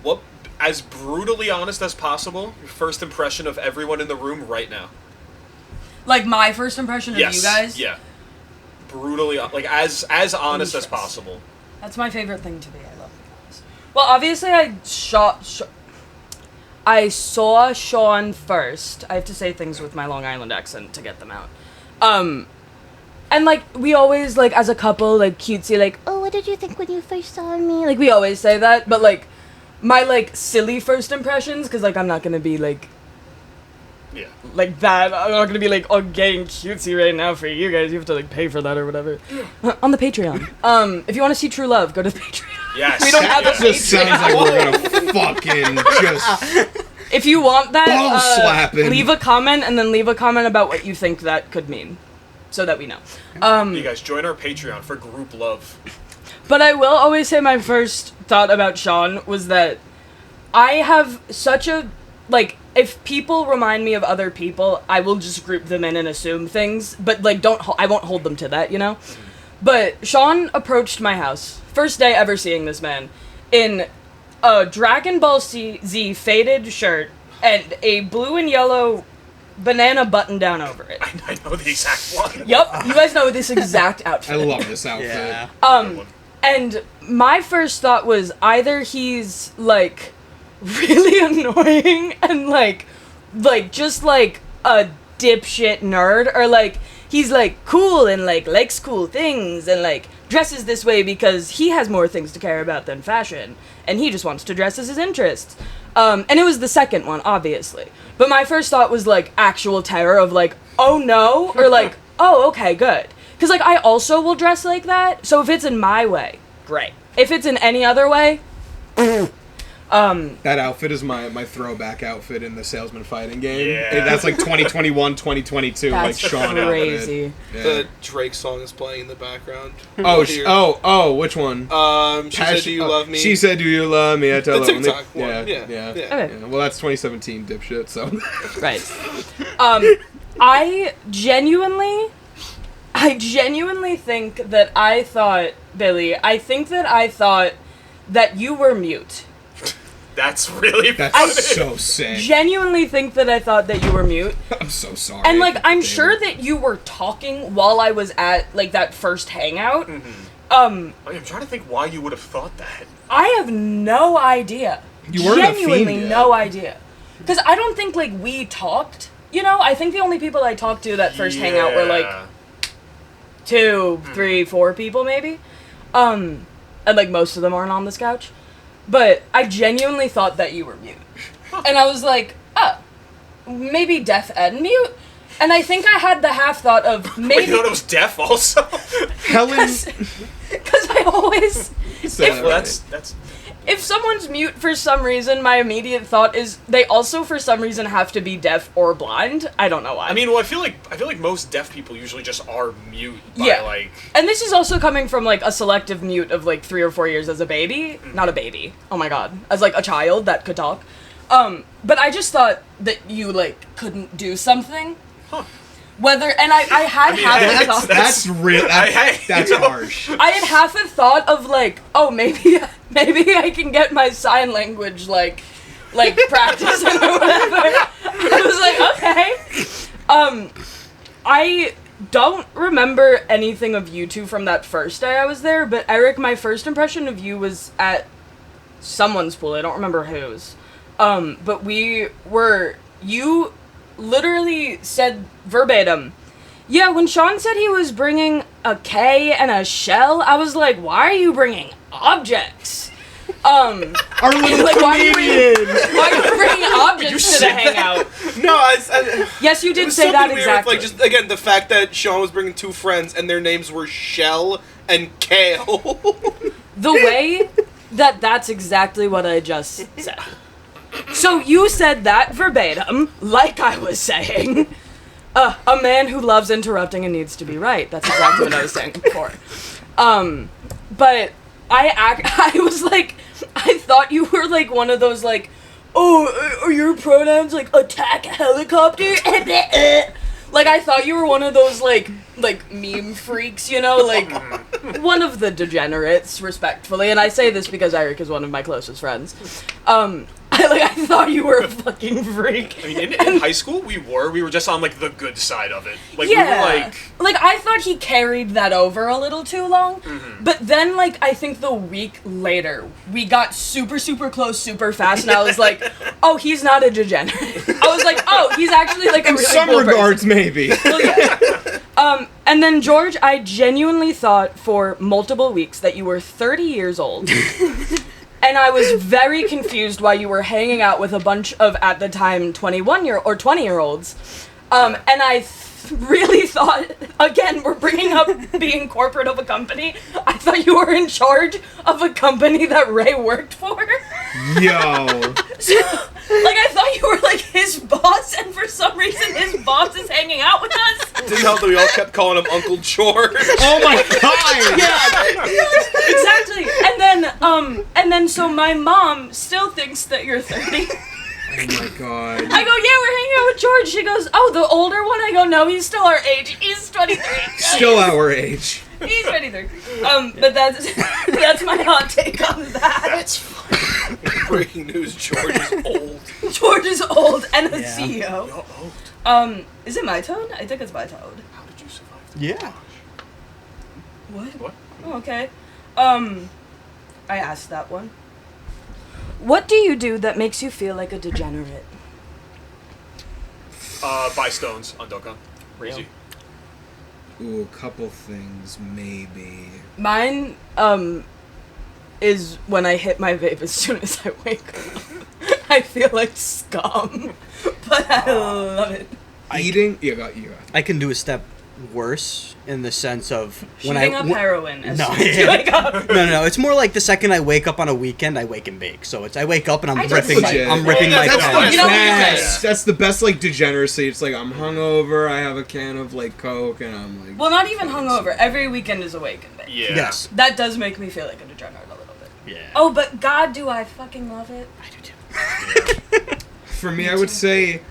What, as brutally honest as possible, your first impression of everyone in the room right now? Like, my first impression of Yes. you guys? Yeah. Brutally, like, as honest as possible. That's my favorite thing to be. I love being honest. Well, obviously, I saw Sean first. I have to say things with my Long Island accent to get them out. And, like, we always, like, as a couple, like, cutesy, like, oh, what did you think when you first saw me? Like, we always say that, but, like, my, like, silly first impressions, because, like, I'm not gonna be, like that. I'm not gonna be, like, oh, gay and cutesy right now for you guys. You have to, like, pay for that or whatever. On the Patreon. If you want to see True Love, go to the Patreon. Yes. We don't have a Just sounds like we're gonna fucking just If you want that, ball slapping. leave a comment and then leave a comment about what you think that could mean, so that we know. You guys join our Patreon for group love. But I will always say my first thought about Sean was that I have such a, like, if people remind me of other people, I will just group them in and assume things, but, like, I won't hold them to that, you know? But Sean approached my house, first day ever seeing this man, in a Dragon Ball Z faded shirt and a blue and yellow banana button down over it. I know the exact one. Yup, you guys know this exact outfit. I love this outfit. Yeah. And my first thought was either he's, like, really annoying and, like, just, like, a dipshit nerd, or, like, he's, like, cool and, like, likes cool things and, like, dresses this way because he has more things to care about than fashion, and he just wants to dress as his interests. And it was the second one, obviously. But my first thought was, like, actual terror of, like, oh no, or, like, oh, okay, good. Because, like, I also will dress like that, so if it's in my way, great. If it's in any other way, That outfit is my throwback outfit in the salesman fighting game. Yeah. That's like 2021, 2022, that's like Sean crazy. outfit. Yeah. The Drake song is playing in the background. Oh, which one? She said, "Do you love me?" She said, "Do you love me?" I tell The her TikTok one. Yeah. Yeah. Okay. Well, that's 2017, dipshit. So Right. I genuinely think that I thought, Billy, I thought that you were mute. That's really that's funny. so sick. Genuinely think that I thought that you were mute. I'm so sorry. And, like, I'm Damn sure it. that you were talking while I was at, like, that first hangout. I'm trying to think why you would have thought that. I have no idea. You weren't a Genuinely fiend yet. no idea. Because I don't think, like, we talked. You know, I think the only people I talked to that first hangout were, like, 2, 3, 4 people, maybe. And, like, most of them aren't on this couch. But I genuinely thought that you were mute. And I was like, oh, maybe deaf and mute? And I think I had the half thought of Wait, maybe you thought it was deaf also? Helen. because I always Said Well, it that's if someone's mute for some reason, my immediate thought is they also for some reason have to be deaf or blind. I don't know why. I mean, well, I feel like most deaf people usually just are mute by Yeah. like and this is also coming from like a selective mute of like 3 or 4 years as a baby, not a baby. Oh my god, as like a child that could talk. But I just thought that you like couldn't do something. Huh. Whether and I had mean, half a that's- thought. That's real. Hey, That's you know. harsh. I had half a thought of like, oh maybe I can get my sign language like practicing or whatever. I was like, okay. I don't remember anything of you two from that first day I was there, but Eric, my first impression of you was at someone's pool. I don't remember whose. But you literally said verbatim, yeah, when Sean said he was bringing a K and a shell, I was like, why are you bringing objects? Our little Like, why are you comedian. Why are you bringing objects to the say that? hangout? No, I Yes, you it did was say something that weird exactly. with, like, just again the fact that Sean was bringing two friends and their names were Shell and Kale. The way that's exactly what I just said. So you said that verbatim, like I was saying. A man who loves interrupting and needs to be right. That's exactly what I was saying before. But I was like, I thought you were like one of those like, oh, are your pronouns like attack helicopter? Like I thought you were one of those like meme freaks, you know, like one of the degenerates, respectfully. And I say this because Eric is one of my closest friends. I thought you were a fucking freak. I mean, in high school, we were just on, like, the good side of it. Like, Yeah. we were, like... I thought he carried that over a little too long. Mm-hmm. But then, like, I think the week later, we got super, super close super fast, and I was like, oh, he's not a degenerate. I was like, oh, he's actually, like, a In really some cool regards, person. maybe. Well, yeah. And then, George, I genuinely thought for multiple weeks that you were 30 years old. And I was very confused why you were hanging out with a bunch of, at the time, 20-year-olds. And I really thought, again, we're bringing up being corporate of a company. I thought you were in charge of a company that Ray worked for. Yo. So, like, I thought you were, like, his boss, and for some reason his boss is hanging out with us. Didn't help that we all kept calling him Uncle George. Oh my god. Yeah, exactly. And then so my mom still thinks that you're 30. Oh my god. I go, yeah, we're hanging out with George. She goes, oh, the older one? I go, no, he's still our age. He's 23. Still our age. He's 23. But that's my hot take on that. That's fine. Breaking news: George is old. George is old and a Yeah. CEO. You're old. Is it my tone? I think it's my tone. How did you survive? Yeah. What? What? Oh, okay. I asked that one. What do you do that makes you feel like a degenerate? Buy stones on Dokkan. Real. Easy. Ooh, a couple things, maybe. Mine, is when I hit my vape as soon as I wake up. I feel like scum, but I love it. Eating? You got. I can do a step worse in the sense of Shooting up heroin as No, soon as you wake up. No. It's more like the second I wake up on a weekend, I wake and bake. So it's I wake up and I'm I just- ripping my Legit. I'm ripping my That's pen. the You know what you're best. That's the best, like, degeneracy. It's like, I'm hungover, I have a can of, like, Coke, and I'm like... Well, not even hungover. Every weekend is awake and bake. Yeah. Yes. That does make me feel like a degenerate a little bit. Yeah. Oh, but God, do I fucking love it. I do too. For me, I would say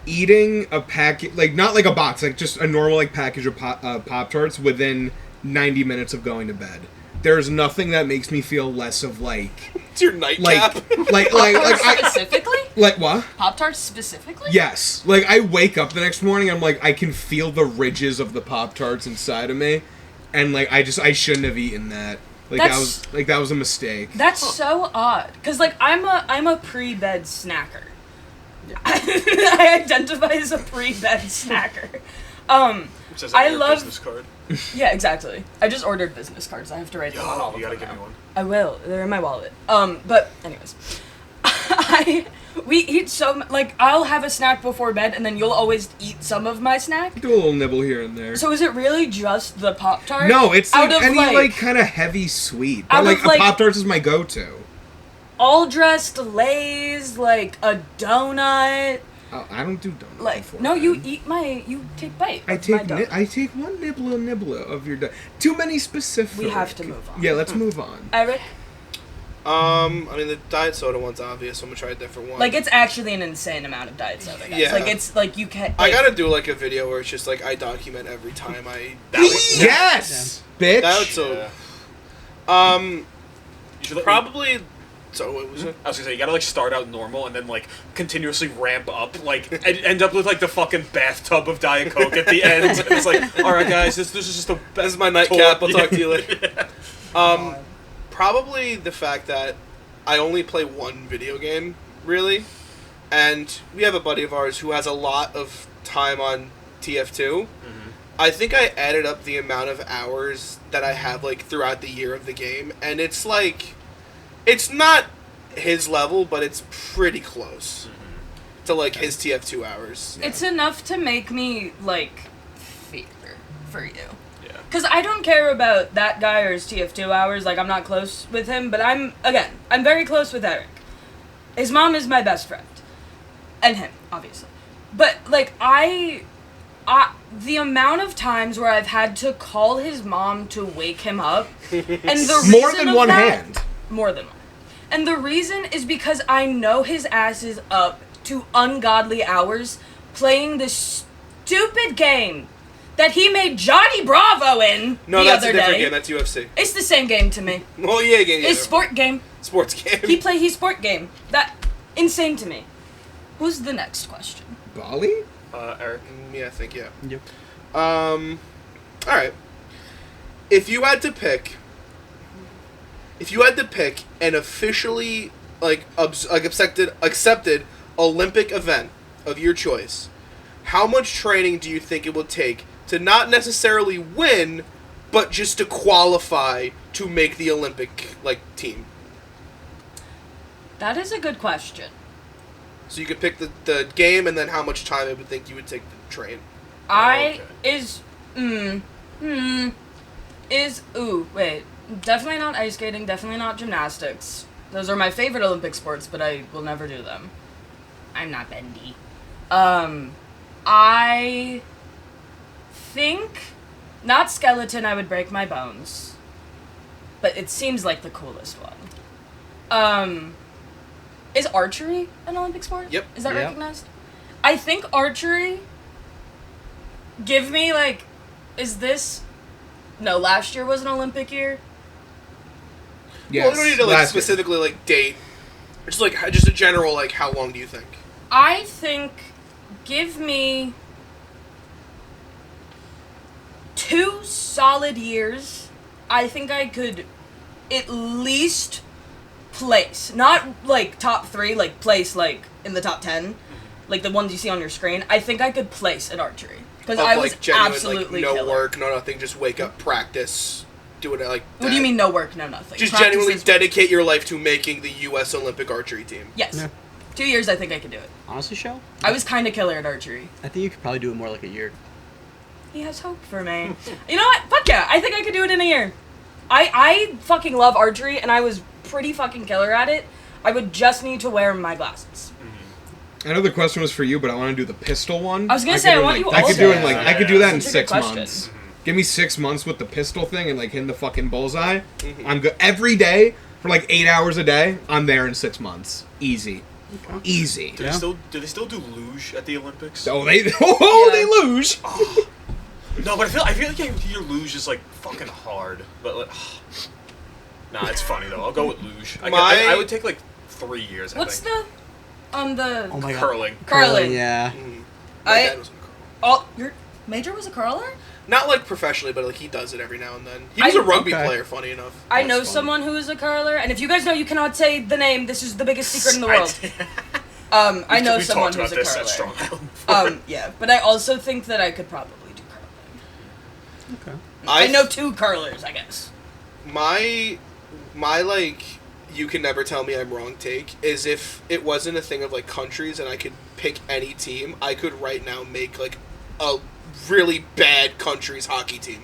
eating a packet, like, not like a box, like just a normal, like, package of Pop-Tarts within 90 minutes of going to bed. There's nothing that makes me feel less of, like... It's your nightcap. Specifically? Like, what? Pop-Tarts specifically? Yes. Like, I wake up the next morning, I'm like, I can feel the ridges of the Pop-Tarts inside of me, and, like, I shouldn't have eaten that. Like, that was a mistake. That's so odd. Because, like, I'm a pre-bed snacker. I identify as a pre-bed snacker. It says on I your love- business card. Yeah, exactly. I just ordered business cards. I have to write them on all Yo, of you gotta them give me now. one. I will. They're in my wallet. But anyways. We eat like, I'll have a snack before bed, and then you'll always eat some of my snack. Do a little nibble here and there. So is it really just the Pop-Tart? No, it's like Out of, any like kind of heavy sweet. But out like of, like- a Pop-Tart is my go-to. all dressed Lay's, like a donut. Oh, I don't do donuts. Like, no, you take bite. I of my take donut. I take one nibble of your donut. Too many specific. We have to move on. Yeah, let's move on. Eric, I mean, the diet soda one's obvious, so I'm gonna try a different one. like, it's actually an insane amount of diet soda, guys. Yeah. Like, it's like you can't. I like- gotta do like a video where it's just like I document every time I. Yes, bitch. That's a. You should Probably. So what was it? I was gonna say, you gotta like start out normal and then like continuously ramp up, like and end up with like the fucking bathtub of Diet Coke at the end. And it's like, all right, guys, this is just the This is my nightcap. I'll talk to you Yeah. later. Probably the fact that I only play one video game, really, and we have a buddy of ours who has a lot of time on TF2. I think I added up the amount of hours that I have like throughout the year of the game, and it's like, it's not his level, but it's pretty close to like his TF2 hours. It's enough to make me, like, fear for you. Yeah. Because I don't care about that guy or his TF2 hours. Like, I'm not close with him, but I'm very close with Eric. His mom is my best friend. And him, obviously. But, like, the amount of times where I've had to call his mom to wake him up, and the More reason than of one that- hand. More than one. And the reason is because I know his ass is up to ungodly hours playing this stupid game that he made Johnny Bravo in No, the that's other a different day. game. That's UFC. It's the same game to me. Well, yeah, game. It's sport game. Sports game. He's sport game. That insane to me. Who's the next question? Bali? Eric. Yeah, I think yeah. Yep. All right. If you had to pick an officially accepted Olympic event of your choice, how much training do you think it would take to not necessarily win, but just to qualify to make the Olympic team? That is a good question. So you could pick the game and then how much time it would think you would take to train. Definitely not ice skating, definitely not gymnastics. Those are my favorite Olympic sports, but I will never do them. I'm not bendy. I think not skeleton, I would break my bones. But it seems like the coolest one. Is archery an Olympic sport? Yep. Is that Yep. recognized? I think archery. Give me last year was an Olympic year. Yes. Well, we don't need to last year. specifically date. Just just a general how long do you think? I think give me 2 solid years. I think I could at least place. Not top 3, place in the top 10. Like the ones you see on your screen. I think I could place at archery. Because I was genuine, absolutely no killer. work, no nothing, just wake up, practice, do it What do you mean no work, no nothing? Just Practice genuinely is- dedicate your life to making the U.S. Olympic archery team. Yes. Yeah. 2 years I think I could do it. Honestly, Shell, I was kind of killer at archery. I think you could probably do it more like a year. He has hope for me. You know what? Fuck yeah. I think I could do it in a year. I fucking love archery, and I was pretty fucking killer at it. I would just need to wear my glasses. I know the question was for you, but I want to do the pistol one. I was gonna could say, I do, want you I all could to do it do in that. I could do that in That's a good 6 question. months. Give me 6 months with the pistol thing and hitting the fucking bullseye. Mm-hmm. I'm good every day for 8 hours a day. I'm there in 6 months. Easy. Easy. Do they still do luge at the Olympics? Oh, they Yeah. they lose. No, but I feel like your luge is fucking hard. But nah, it's funny though. I'll go with luge. I would take 3 years. What's I think. the Oh my god. Curling? curling? Yeah. My I- dad was in curling. Your major was a curler? Not professionally, but he does it every now and then. He was a rugby player, funny enough. I That's know funny. someone who is a curler, and if you guys know, you cannot say the name. This is the biggest secret in the world. I know We've someone talked who's about a this at Strong curler. Island. Yeah, but I also think that I could probably do curling. Okay. I know 2 curlers, I guess. My you can never tell me I'm wrong take is if it wasn't a thing of like countries and I could pick any team, I could right now make like a really bad country's hockey team.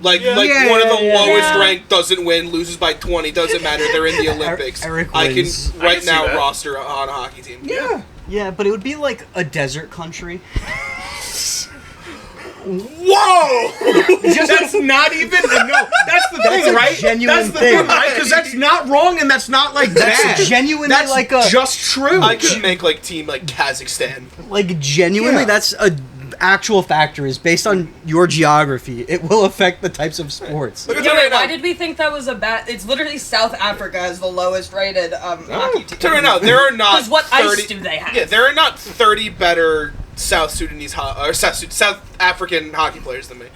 Like one of the lowest ranked doesn't win, loses by 20, doesn't matter, they're in the Olympics. Eric I can wins. right now roster on a hockey team. Yeah. Yeah, but it would be like a desert country. Whoa! That's not even no. That's the thing, right? Genuine that's the thing. thing, right? Because that's not wrong and that's not like That's bad. genuinely That's like a just true. I could make like team like Kazakhstan. like genuinely Yeah. that's a actual factor is based on your geography. It will affect the types of sports. Look at Yeah, that wait, right why now. did we think that was a bad... It's literally South Africa as the lowest rated hockey team. Tell me right now, there are not 'Cause what 30, ice do they have? Yeah, there are not 30 better South Sudanese or South African hockey players than me.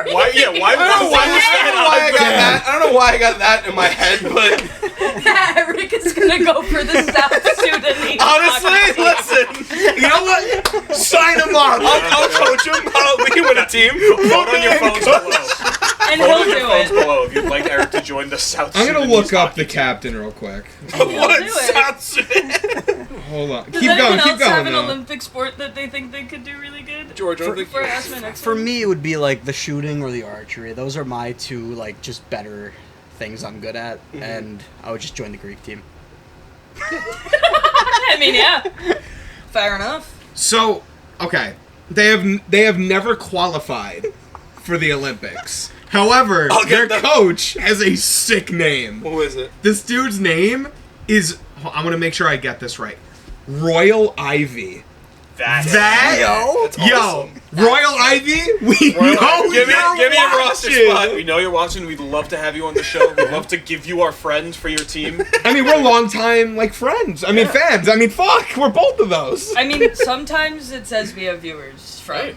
Why? Yeah. Why? I don't know why, I got that? that. I don't know why I got that in my head, but Eric is gonna go for the South Sudanese. honestly, hockey team. listen, You know what? Sign him up. I'll coach him. We can win a team. Vote on your phones below. And Vote he'll on your do phones it. below if you'd like Eric to join the South. I'm gonna Sudanese look up hockey the team. captain real quick. What do it. South Sudan? Hold on. Does Keep anyone going. Keep else have going. an though. Olympic sport that they think they could do really good? George, I don't think Before I ask my next For one. me, it would be like the shooting or the archery. Those are my two like just better things I'm good at, and I would just join the Greek team. I mean, yeah. Fair enough. So, okay, they have never qualified for the Olympics. However, I'll their get that. coach has a sick name. What was it? This dude's name is, I'm gonna make sure I get this right, Royal Ivy. That. That's Yo, awesome. Royal Ivy, we know Give me you're a roster watching. spot. We know you're watching. We'd love to have you on the show. We'd love to give you our friends for your team. I mean, we're longtime like friends. I mean, fans. I mean, fuck, we're both of those. I mean, sometimes it says we have viewers from, Right.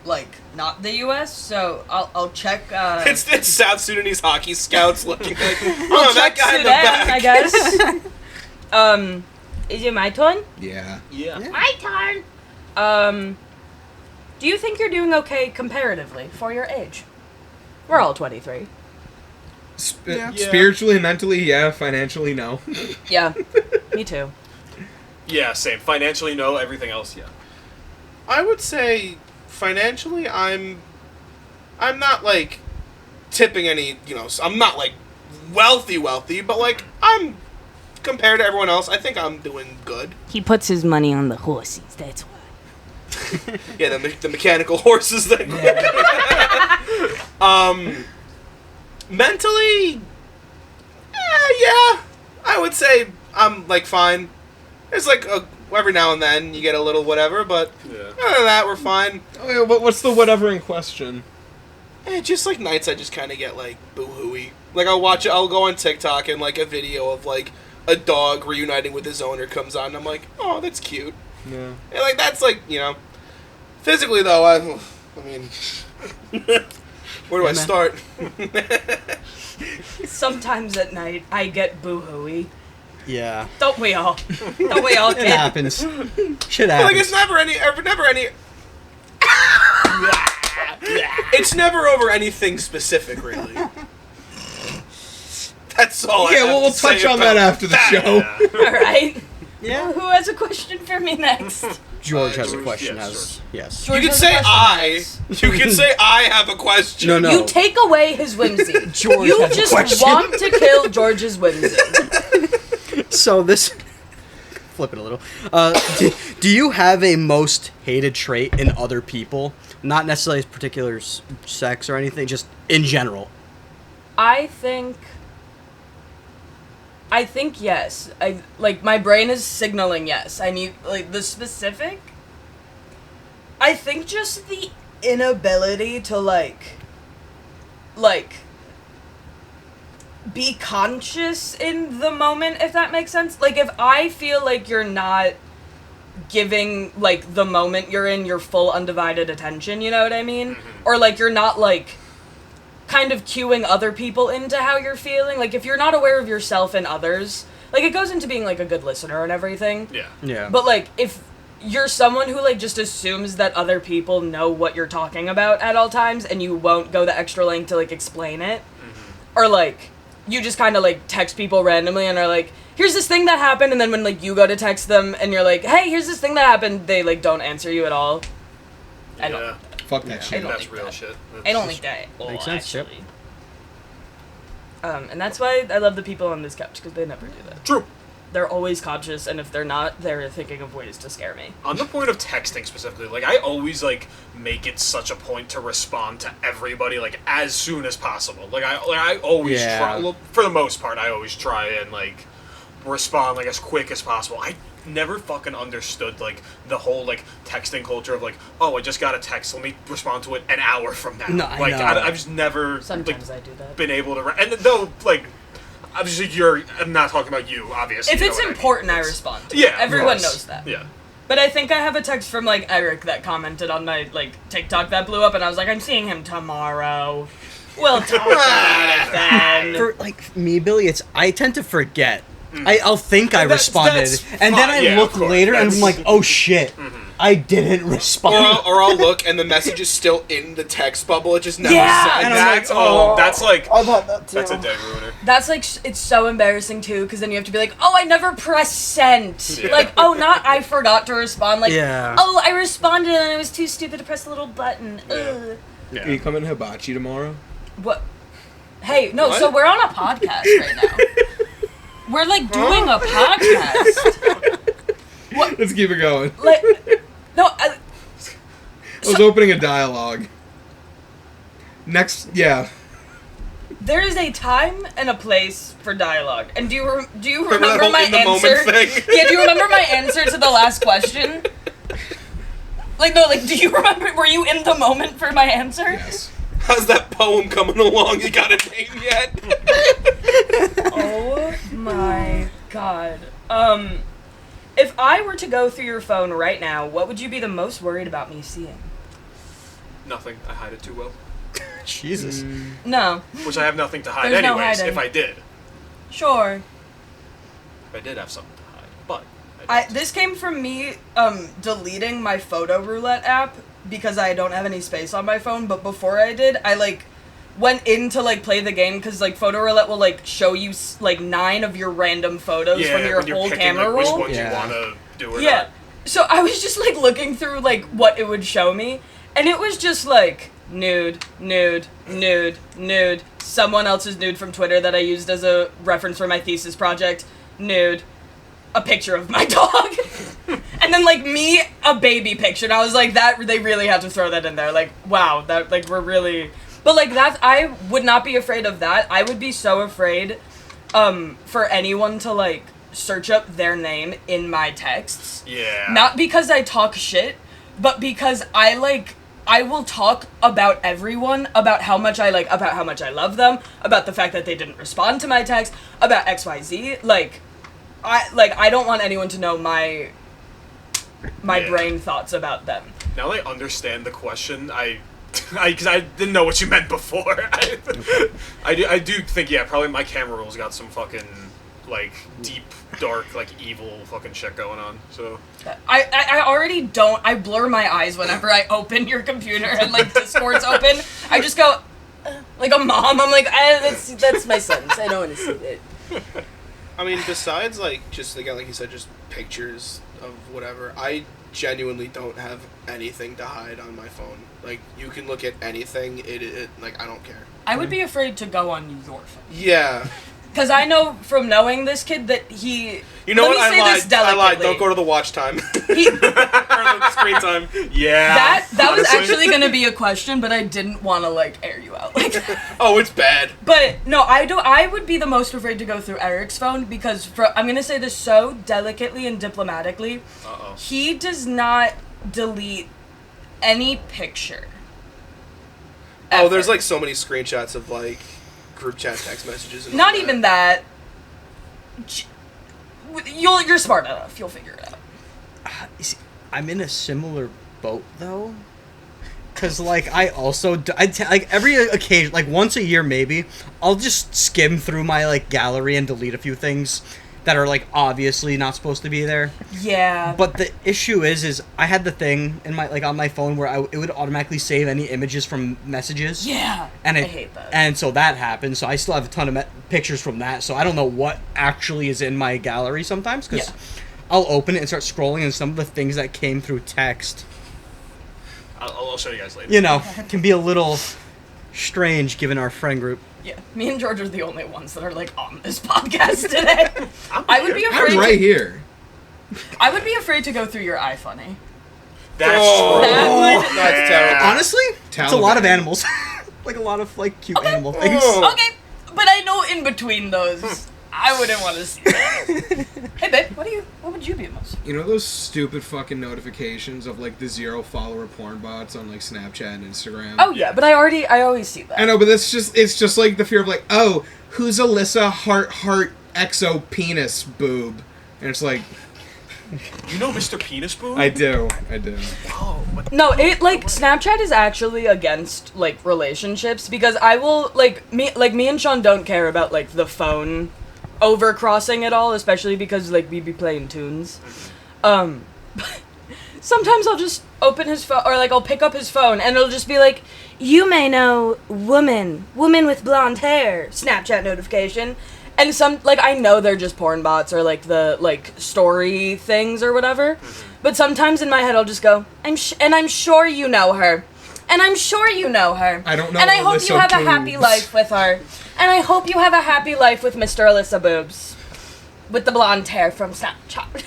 like, not the U.S., so I'll check, It's South Sudanese hockey scouts looking like, I'll oh, that check guy in the Sudan, back. I guess. Is it my turn? Yeah. Yeah. My turn. Do you think you're doing okay comparatively for your age? We're all 23. Spiritually, mentally, yeah. Financially, no. Yeah, me too. Yeah. Same. Financially, no. Everything else, yeah. I would say financially, I'm not like tipping any. I'm not like wealthy, but like I'm compared to everyone else. I think I'm doing good. He puts his money on the horses. That's why. Yeah, the mechanical horses thing. Mentally, yeah, I would say I'm like fine. There's like every now and then you get a little whatever, but Yeah. other than that, we're fine. Oh, yeah, what's the whatever in question? Just like nights, I just kind of get like boo-hooey. Like I'll go on TikTok and like a video of like a dog reuniting with his owner comes on, and I'm like, oh, that's cute. Yeah. And like that's like physically though, I mean, where do I man. start? Sometimes at night, I get boo-hooey. Yeah, Don't we all? Don't we all it get? happens. Shit happens. Like it's never any. It's never over anything specific, really. That's all. I Yeah, have well, we'll to say touch on about that after the show. All right. Yeah. Who has a question for me next? George has a George, question. yes, Yes. You George can has a say question I. next. You can say I have a question. No, no. You take away his whimsy. George You has a just question. want to kill George's whimsy. So this, flip it a little. Do you have a most hated trait in other people? Not necessarily a particular sex or anything, just in general. I think yes. My brain is signaling yes. I need like the specific. I think just the inability to like be conscious in the moment, if that makes sense. Like if I feel like you're not giving like the moment you're in your full undivided attention, you know what I mean? Or like you're not like kind of cueing other people into how you're feeling. Like if you're not aware of yourself and others, like it goes into being like a good listener and everything. Yeah. Yeah. But like if you're someone who like just assumes that other people know what you're talking about at all times and you won't go the extra length to like explain it, or like you just kind of like text people randomly and are like, here's this thing that happened, and then when like you go to text them and you're like, hey, here's this thing that happened, they like don't answer you at all. I don't. Yeah. Fuck that I shit. don't That's like real that. shit. I don't like that at all, Makes sense, yep. actually. And that's why I love the people on this couch, because they never do that. True. They're always conscious, and if they're not, they're thinking of ways to scare me. On the point of texting specifically, like, I always, like, make it such a point to respond to everybody, like, as soon as possible. Like, I always Yeah. try, well, for the most part, I always try and, like, respond, like, as quick as possible. I never fucking understood, like, the whole, like, texting culture of, like, oh, I just got a text, let me respond to it an hour from now. No, I like, know. I've just never, Sometimes like, I do that. been able to, and though, like, obviously I'm not talking about you, obviously. If you know it's what I mean. important, I It's- respond to Yeah, it. of Everyone course. knows that. Yeah. But I think I have a text from, like, Eric that commented on my, like, TikTok that blew up, and I was like, I'm seeing him tomorrow. We'll talk about it then. For like me, Billy, I tend to forget. I'll think I That's responded, and then I fine. Yeah, look of course. later and I'm That's- like, oh shit, I didn't respond. Or I'll look and the message is still in the text bubble. It just never Yeah! sent. And I'm like, That's that's like I thought that too. that's a dead ruiner. That's, like, it's so embarrassing, too, because then you have to be like, oh, I never pressed sent. Yeah. Like, oh, not I forgot to respond. Like, Yeah. oh, I responded and I was too stupid to press the little button. Ugh. Are you coming hibachi tomorrow? What? Hey, no, What? so we're on a podcast right now. We're, like, doing a podcast. Let's keep it going. Like, no, I was opening a dialogue. Next, yeah. there is a time and a place for dialogue. And do you Remember remember that whole my in the answer? moment thing? Yeah, do you remember my answer to the last question? Like, no, like, do you remember, were you in the moment for my answer? Yes. How's that poem coming along? You got a name yet? Oh my god. If I were to go through your phone right now, what would you be the most worried about me seeing? Nothing. I hide it too well. Jesus. No. Which I have nothing to hide There's no anyways, hiding. if I did. Sure. If I did have something to hide. But This came from me deleting my photo roulette app because I don't have any space on my phone, but before I did, I like went in to like play the game because like photo roulette will like show you like 9 of your random photos yeah, from your when you're whole picking, camera like, which roll. ones Yeah. you want to do or Yeah. not. So I was just like looking through like what it would show me, and it was just like nude, nude, nude, nude, someone else's nude from Twitter that I used as a reference for my thesis project, nude, a picture of my dog, and then like me, a baby picture, and I was like, that they really have to throw that in there. Like, wow, that like we're really, but like that I would not be afraid of that. I would be so afraid, for anyone to like search up their name in my texts. Yeah. Not because I talk shit, but because I will talk about everyone, about how much I love them, about the fact that they didn't respond to my text, about XYZ. I don't want anyone to know my Yeah. brain thoughts about them. Now that I understand the question, because I didn't know what you meant before. I do think, yeah, probably my camera roll's got some fucking, like, deep, dark, like, evil fucking shit going on, so. I already don't. I blur my eyes whenever I open your computer and like Discord's open. I just go like a mom. I'm like, that's my son's. I don't want to see it. I mean, besides, like, just, again, like you said, just pictures of whatever, I genuinely don't have anything to hide on my phone. Like, you can look at anything, like, I don't care. I would be afraid to go on your phone. Yeah. Because I know from knowing this kid that he... You know Let what? me I say lied. this I lied. delicately. Don't go to the watch time. He, or the screen time. Yeah. that was honestly. actually going to be a question, but I didn't want to, like, air you out. Like, Oh, it's bad. but, no, I would be the most afraid to go through Eric's phone because, I'm going to say this so delicately and diplomatically, Uh-oh. he does not delete any picture. Oh, there's, Ever. like, so many screenshots of, like, group chat text messages. And Not all even that. You're smart enough. You'll figure it out. You see, I'm in a similar boat though, cause like I also like every occasion, like once a year maybe, I'll just skim through my like gallery and delete a few things, that are like obviously not supposed to be there. Yeah. But the issue is I had the thing in my on my phone where it would automatically save any images from messages. Yeah. And I hate that. And so that happened. So I still have a ton of pictures from that. So I don't know what actually is in my gallery sometimes because I'll open it and start scrolling, and some of the things that came through text, I'll show you guys later. you know, can be a little strange given our friend group. Yeah, me and George are the only ones that are like on this podcast today. I would be afraid. I'm right here. I would be afraid to go through your iFunny. That's Oh. true. That would- That's terrible. Honestly, it's a lot of Taliban. animals. Like a lot of like cute animal things. Oh. Okay, but I know in between those, I wouldn't want to see that. Hey babe, what would you be most? You know those stupid fucking notifications of like the 0 follower porn bots on like Snapchat and Instagram? Oh yeah, but I always see that. I know, but it's just like the fear of like, oh, who's Alyssa heart exo penis boob? And it's like, You know Mr. Penis Boo? I do. Oh, what? No, it like Snapchat is actually against like relationships because I will me and Sean don't care about like the phone overcrossing at all, especially because like we be playing tunes. Sometimes I'll just open his phone or like I'll pick up his phone and it'll just be like, you may know woman with blonde hair, Snapchat notification. And some, like, I know they're just porn bots or, like, the, like, story things or whatever. But sometimes in my head I'll just go, I'm sure you know her. And I'm sure you know her. I don't know And I hope you Alyssa have a happy Boobs. life with her. And I hope you have a happy life with Mr. Alyssa Boobs. With the blonde hair from Snapchat.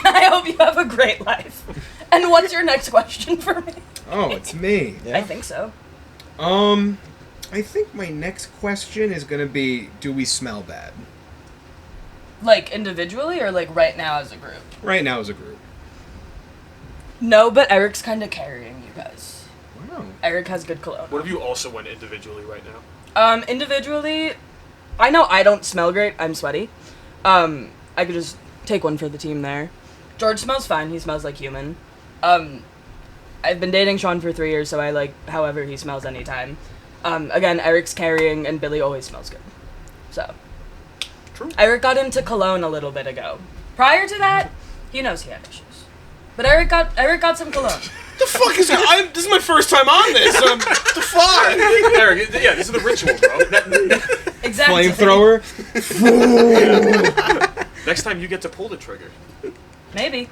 And I hope you have a great life. And what's your next question for me? Oh, it's me. I think so. I think my next question is gonna be, do we smell bad? Like, individually or, like, right now as a group? Right now as a group. No, but Eric's kind of carrying you guys. Wow. Eric has good cologne. What if you also went individually right now? Individually, I know I don't smell great. I'm sweaty. I could just take one for the team there. George smells fine. He smells like human. I've been dating Sean for 3 years, so I like however he smells anytime. Again, Eric's carrying, and Billy always smells good. So. True. Eric got into cologne a little bit ago. Prior to that, he knows he had issues. But Eric got some cologne. The fuck is that? This is my first time on this. The fuck? Eric, yeah, this is the ritual, bro. Exactly. Flamethrower? Next time you get to pull the trigger. Maybe.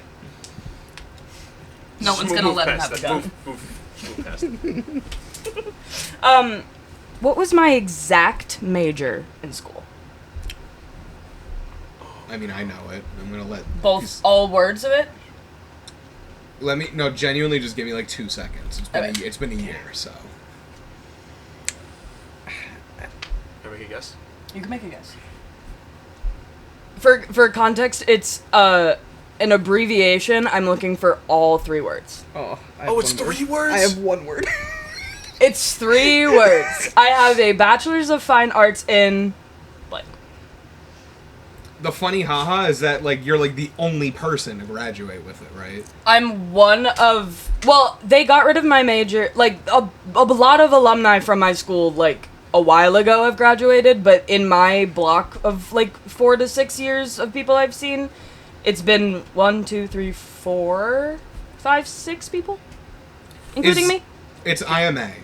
No one's gonna Move let him past have a that. gun. Move past it. What was my exact major in school? I mean, I know it. I'm gonna let... All words of it? Genuinely just give me like 2 seconds. It's been a year, so... Can we make a guess? You can make a guess. For context, it's an abbreviation. I'm looking for all 3 words. Oh, It's 3 words? I have 1 word. It's 3 words. I have a Bachelor's of Fine Arts in blank. The funny haha is that, like, you're, like, the only person to graduate with it, right? I'm one of... Well, they got rid of my major... Like, a lot of alumni from my school, like, a while ago have graduated, but in my block of, like, 4 to 6 years of people I've seen, it's been 1, 2, 3, 4, 5, 6 people? Including me? It's IMA.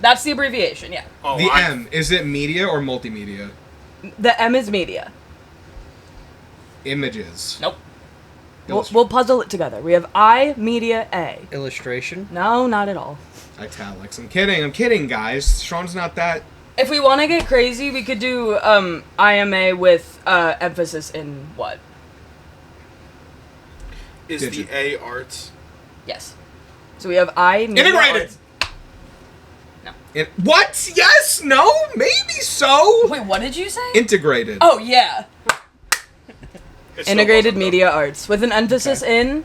That's the abbreviation, yeah. Oh, The M, is it media or multimedia? The M is media. Images. Nope. We'll puzzle it together. We have I, media, A. Illustration. No, not at all. Italics. I'm kidding, guys. Sean's not that... If we want to get crazy, we could do IMA with emphasis in what? Is the A arts? Yes. So we have I, media, Integrated! arts. What? Yes? No? Maybe so? Wait, what did you say? Integrated. Oh, yeah. It still Integrated wasn't, though. media arts with an emphasis in...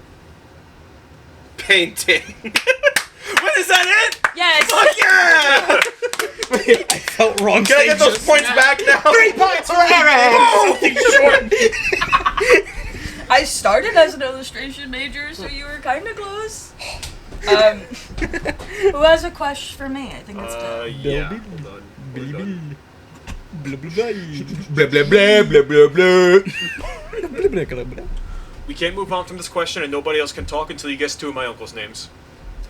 Painting. What is that it? Yes. Fuck yeah! I felt wrong. Can I get those points back now? 3 points for Eric! Short. I started as an illustration major, so you were kind of close. Who has a question for me? I think it's done. Yeah. Hold on. We're done. Blah blah blah blah blah blah blah. We can't move on from this question, and nobody else can talk until you guess two of my uncle's names.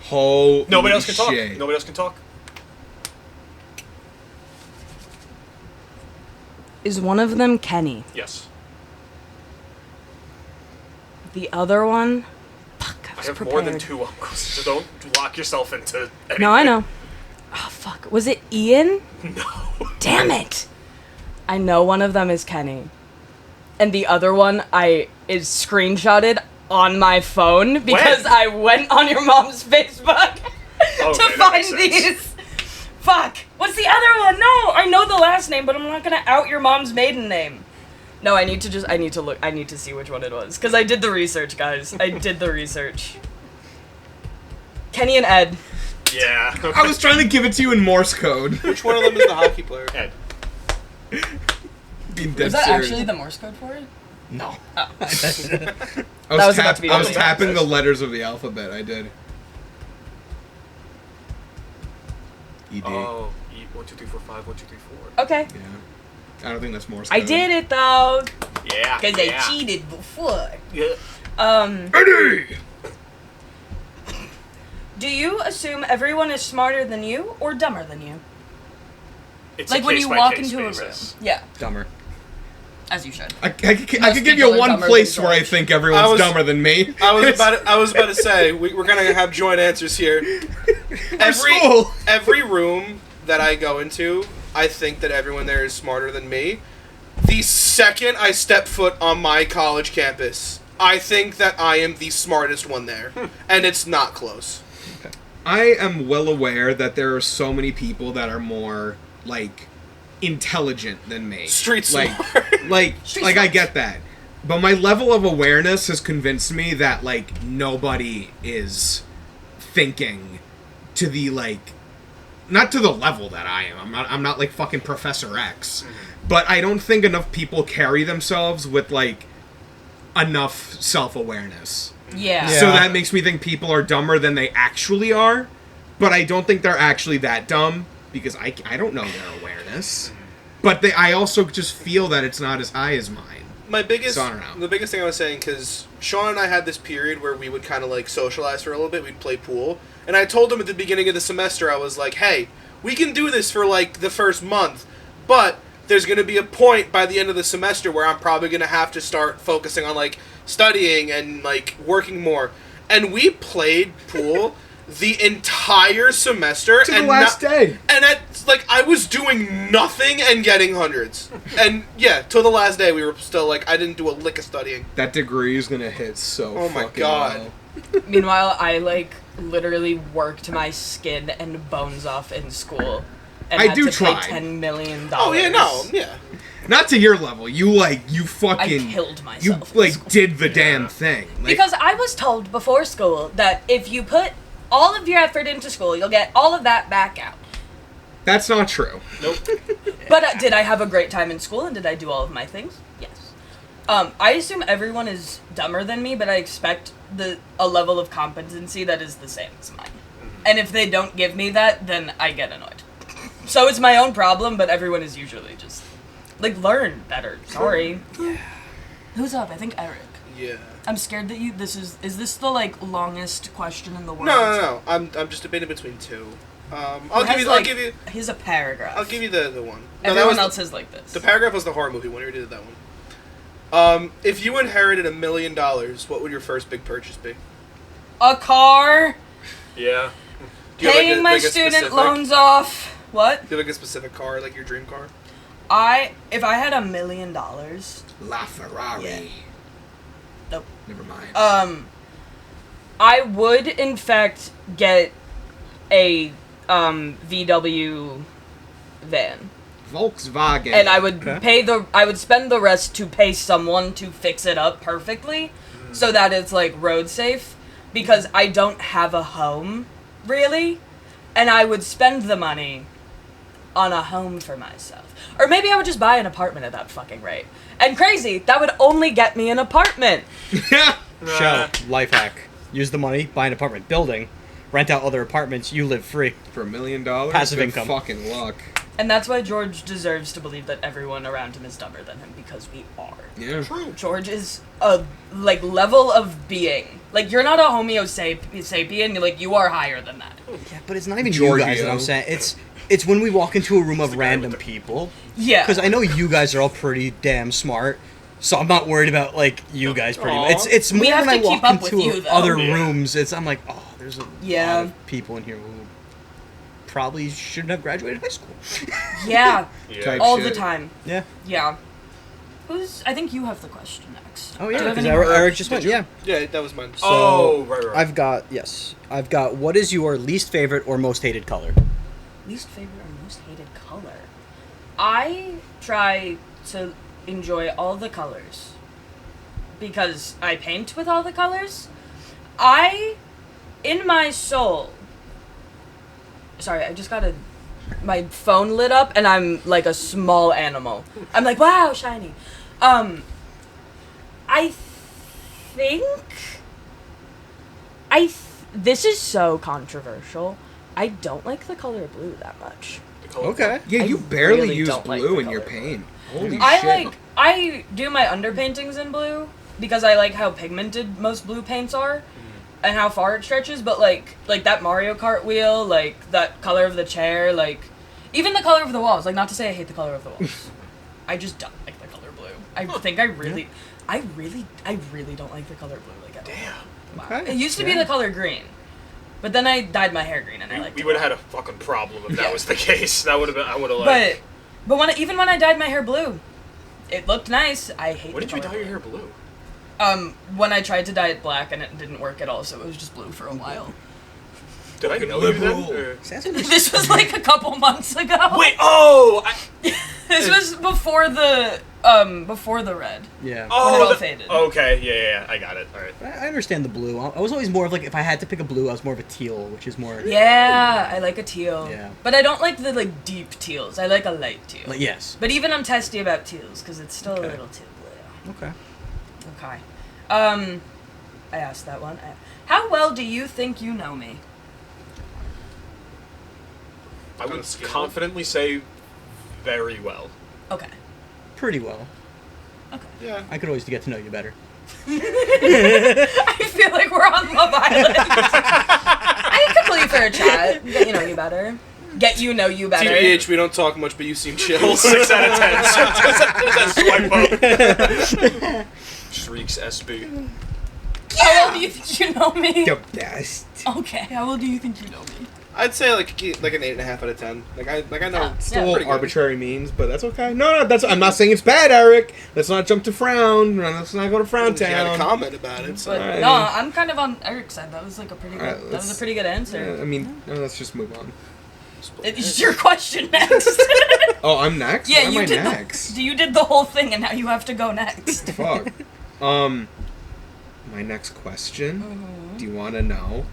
Holy Nobody else can talk. shit. Nobody else can talk. Is one of them Kenny? Yes. The other one? Fuck, I I was have prepared. more than two uncles, so don't lock yourself into anything. No, I know. Oh, fuck. Was it Ian? No. Damn it! I know one of them is Kenny. And the other one is screenshotted on my phone because I went on your mom's Facebook Okay, to that find makes sense. these. Fuck! What's the other one? No! I know the last name, but I'm not gonna out your mom's maiden name. No, I need to see which one it was. Because I did the research, guys. I did the research. Kenny and Ed. Yeah. I was trying to give it to you in Morse code. Which one of them is the hockey player? Ed. Being dead Was that serious. actually the Morse code for it? No. I That was, was about to be I was the tapping the letters of the alphabet. I did. ED. Oh, 1, 2, 3, 4, 5, 1, 2, 3, 4. Okay. Yeah. I don't think that's Morse I code. did it though. Yeah. Because yeah. I cheated before. Yeah. Eddie! Do you assume everyone is smarter than you or dumber than you? It's Like a when you case-by-case walk into basis. a room. Yeah, Dumber. as you should. I could give people you are one dumber place than where I George. think everyone's dumber than me. I was about to say we're gonna have joint answers here. school. Every room that I go into, I think that everyone there is smarter than me. The second I step foot on my college campus, I think that I am the smartest one there, and it's not close. I am well aware that there are so many people that are more like intelligent than me. Street like, smart. like, Street like I smart. get that, but my level of awareness has convinced me that like nobody is thinking to the like, not to the level that I am. I'm not like fucking Professor X, but I don't think enough people carry themselves with like enough self-awareness. Yeah. So that makes me think people are dumber than they actually are, but I don't think they're actually that dumb because I don't know their awareness. But I also just feel that it's not as high as mine. My biggest, So I don't know. the biggest thing I was saying, because Sean and I had this period where we would kind of like socialize for a little bit. We'd play pool, and I told him at the beginning of the semester, I was like, "Hey, we can do this for like the first month, but there's going to be a point by the end of the semester where I'm probably going to have to start focusing on like studying and like working more." And we played pool the entire semester To the last day. and like I was doing nothing and getting hundreds. And yeah, till the last day we were still like I didn't do a lick of studying. That degree is gonna hit so Oh my fucking God. well. Meanwhile, I like literally worked my skin and bones off in school. And I had do to try. pay $10 million. Oh yeah, no, yeah. Not to your level. You fucking I killed you myself. like did the damn thing. Like, Because I was told before school that if you put all of your effort into school, you'll get all of that back out. that's not true. Nope. But did I have a great time in school and did I do all of my things? Yes. I assume everyone is dumber than me, but I expect a level of competency that is the same as mine. And if they don't give me that, then I get annoyed. So it's my own problem, but everyone is usually just like learn better. Sorry. Yeah. Who's up? I think Eric. Yeah. I'm scared that is this the like longest question in the world? No. I'm just debating between two. I'll He give has, you Here's a paragraph. I'll give you the one. No, that Everyone was else is like this. the paragraph was the horror movie when we did that one. If you inherited $1 million, what would your first big purchase be? A car, Yeah. Do you have, paying my a student specific- loans off. What? Do you have like a specific car, like your dream car? If I had $1 million, La Ferrari. Yeah. Nope. Never mind. I would in fact get a VW van, Volkswagen. and I would spend the rest to pay someone to fix it up perfectly, so that it's like road safe, because I don't have a home, really, and I would spend the money on a home for myself. Or maybe I would just buy an apartment at that fucking rate. And crazy, that would only get me an apartment. Show, life hack. Use the money, buy an apartment building, rent out other apartments, you live free. For $1 million. Passive good income. Fucking luck. And that's why George deserves to believe that everyone around him is dumber than him, because we are. Yeah. True. George is a, like, level of being. Like, you're not a Homo sapien, like, you are higher than that. Yeah, but it's not even you guys that I'm saying. It's when we walk into a room of random people. Yeah. Because I know you guys are all pretty damn smart, so I'm not worried about, like, you guys pretty much. It's more We have when I to keep walk up with into you, though. other Yeah. rooms, I'm like, oh, there's a Yeah. lot of people in here who probably shouldn't have graduated high school. Yeah. Yeah. Type All shit. the time. Yeah. Yeah. I think you have the question next. Oh, Do yeah, you have because any more? Eric just went, Did you? yeah. Yeah, that was mine. Oh, right. I've got, what is your least favorite or most hated color? Least favorite or most hated color? I try to enjoy all the colors because I paint with all the colors. In my soul... Sorry, I just got my phone lit up and I'm like a small animal. I'm like, wow, shiny. I think... this is so controversial. I don't like the color blue that much. Okay. Yeah, I you barely really use don't like blue the in your color paint. Holy shit. I do my underpaintings in blue because I like how pigmented most blue paints are and how far it stretches, but like that Mario Kart wheel, like that color of the chair, like even the color of the walls, like not to say I hate the color of the walls. I just don't like the color blue. I think I really don't like the color blue like at all. Damn. Wow. It used to be the color green. But then I dyed my hair green and I liked We it. would have had a fucking problem if that was the case. That would have been. I would have like. But even when I dyed my hair blue, it looked nice. I hate. When the did you color dye your blue. hair blue? When I tried to dye it black and it didn't work at all, so it was just blue for a while. Did I know you then? Or- This was like a couple months ago. Wait. Oh. This was before the red. Yeah. When it Oh. all faded. Okay. Yeah. I got it. All right. I understand the blue. I was always more of like, if I had to pick a blue, I was more of a teal, which is more... Yeah, I like a teal. Yeah. But I don't like the like deep teals. I like a light teal. Like, yes. But even I'm testy about teals because it's still Okay. a little too blue. Okay. Okay. I asked that one. How well do you think you know me? I would On a scale? confidently say very well. Okay. Pretty well. Okay. Yeah. I could always get to know you better. I feel like we're on Love Island. I could play for a chat. Get you know you better. Get you know you better. TBH, we don't talk much, but you seem chill. 6 out of 10. Swipe up. Shrieks SB. How well do you think you know me? The best. Okay. How well do you think you know me? I'd say like an 8.5 out of 10. Like I know. Yeah. Still Pretty good. arbitrary means, but that's okay. No, that's. I'm not saying it's bad, Eric. Let's not jump to frown. Let's not go to frown You had a town. comment about it. So. But Alright. no, I'm kind of on Eric's side. That was like a pretty good. Alright, That was a let's- pretty good answer. Yeah, I mean, let's just move on. It's your question next. Oh, I'm next. Yeah, Why am you I did. next? You did the whole thing, and now you have to go next. Fuck. My next question. Do you want to know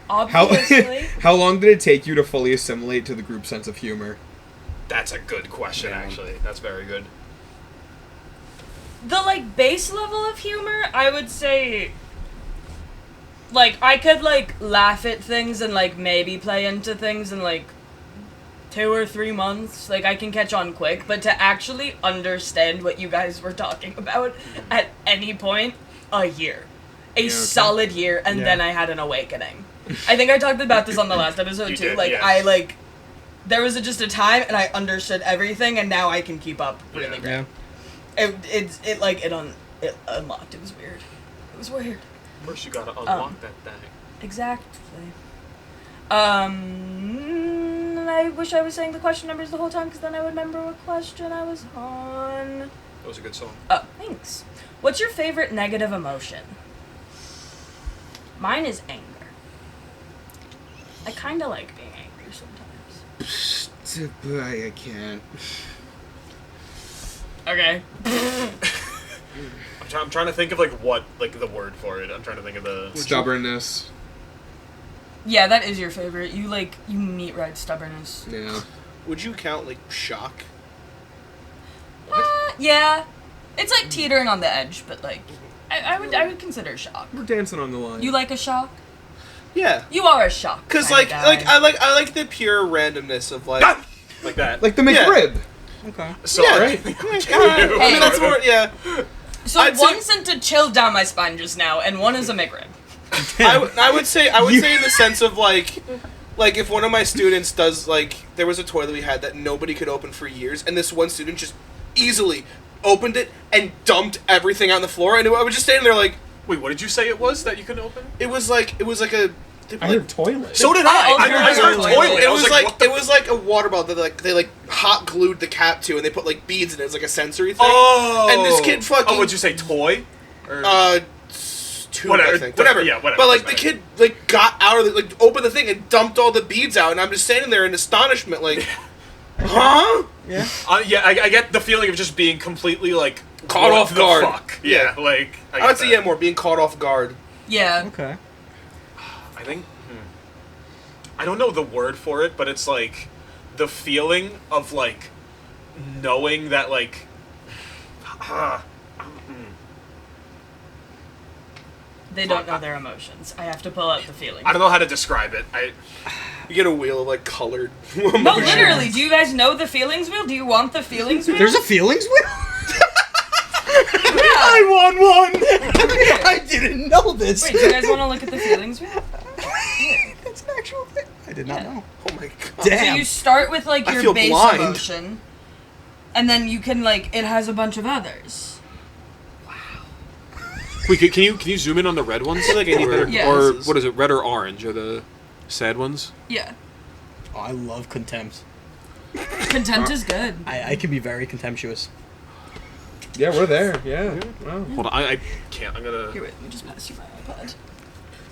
how Obviously. how long did it take you to fully assimilate to the group sense of humor? That's a good question, actually. That's very good. The like base level of humor, I would say, like I could like laugh at things and like maybe play into things in like 2 or 3 months. Like I can catch on quick, but to actually understand what you guys were talking about at any point, a year. A solid year, and then I had an awakening. I think I talked about this on the last episode You too. did, like yes. there was just a time, and I understood everything, and now I can keep up really great. It unlocked. It was weird. It was weird. First, you gotta unlock that thing. Exactly. I wish I was saying the question numbers the whole time, because then I would remember what question I was on. That was a good song. Oh, thanks. What's your favorite negative emotion? Mine is anger. I kind of like being angry sometimes. I can't. Okay. I'm trying to think of the word for it. I'm trying to think of the Stubbornness. Yeah, that is your favorite. You meet right stubbornness. Yeah. Would you count like shock? Yeah. It's like teetering on the edge, but like I would consider shock. We're dancing on the line. You like a shock? Yeah. You are a shock. Cause kinda like guy. I like the pure randomness of like like that. Like the McRib. Okay. So Yeah, right. I mean, that's more, yeah. So I'd one say- sent a chill down my spine just now, and one is a McRib. I would say in the sense of like if one of my students does, like, there was a toilet we had that nobody could open for years, and this one student just easily opened it and dumped everything on the floor, and I was just standing there like, Wait, what did you say it was that you couldn't open? it was like a. I heard toilet. So did I I. also I heard heard toilet. It I was like what the it was like a water bottle that they hot glued the cap to, and they put like beads in it. It's like a sensory thing. Oh. And this kid fucking. Oh, would you say toy? Or... Two, Whatever, I think. Whatever. yeah, whatever, But like the doesn't kid like got out of the, like opened the thing and dumped all the beads out, and I'm just standing there in astonishment, like, huh? Yeah. Yeah, I get the feeling of just being completely like Caught what off the guard. Fuck? Yeah, like I would say yeah, more being caught off guard. Yeah. Okay. I think I don't know the word for it, but it's like the feeling of like knowing that like They don't know their emotions. I have to pull out the feelings. I don't know how to describe it. You get a wheel of like colored. No, literally. Do you guys know the feelings wheel? Do you want the feelings wheel? There's a feelings wheel? Yeah. I won one! I didn't know this. Wait, do you guys want to look at the feelings wheel? That's an actual thing. I did not Yeah. know. Oh my god. So Damn. you start with like I your feel base blind. emotion, and then you can like it has a bunch of others. Wait, can you zoom in on the red ones? I feel like I need better Yeah. Or glasses. what is it? Red or orange are the sad ones? Yeah, Oh, I love contempt. contempt is good. I can be very contemptuous. Yeah, we're there. Yeah. Wow. Hold on, I Can't. I'm gonna. Here, wait, let me just pass you my iPad.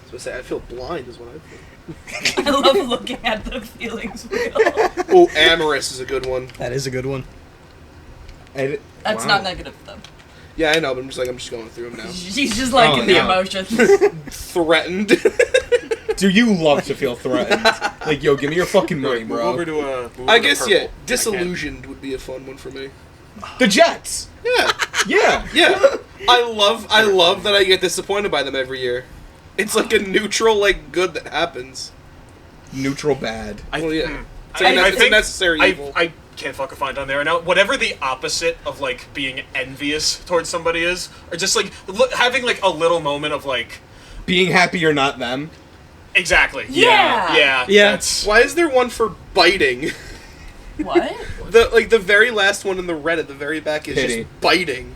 So I say I feel blind is what I feel. I love looking at the feelings wheel. Oh, amorous is a good one. That is a good one. That's Wow. not negative though. Yeah, I know, but I'm just going through them now. She's just liking the no. emotions. Threatened. Do you love to feel threatened? Like, yo, give me your fucking money, Move bro. over to move I over to guess purple. yeah, I can't. disillusioned would be a fun one for me. The Jets. Yeah, Yeah. yeah. I love that I get disappointed by them every year. It's like a neutral, like, good that happens. Neutral bad. I, Well, yeah. mm. It's a think necessary evil. I can't fucking find on there right now. Whatever the opposite of like being envious towards somebody is, or just like having like a little moment of like Being happy you're not them. exactly. Yeah. Yeah. Yeah. That's, Why is there one for biting? What? The very last one in the red at the very back is Pity. just biting.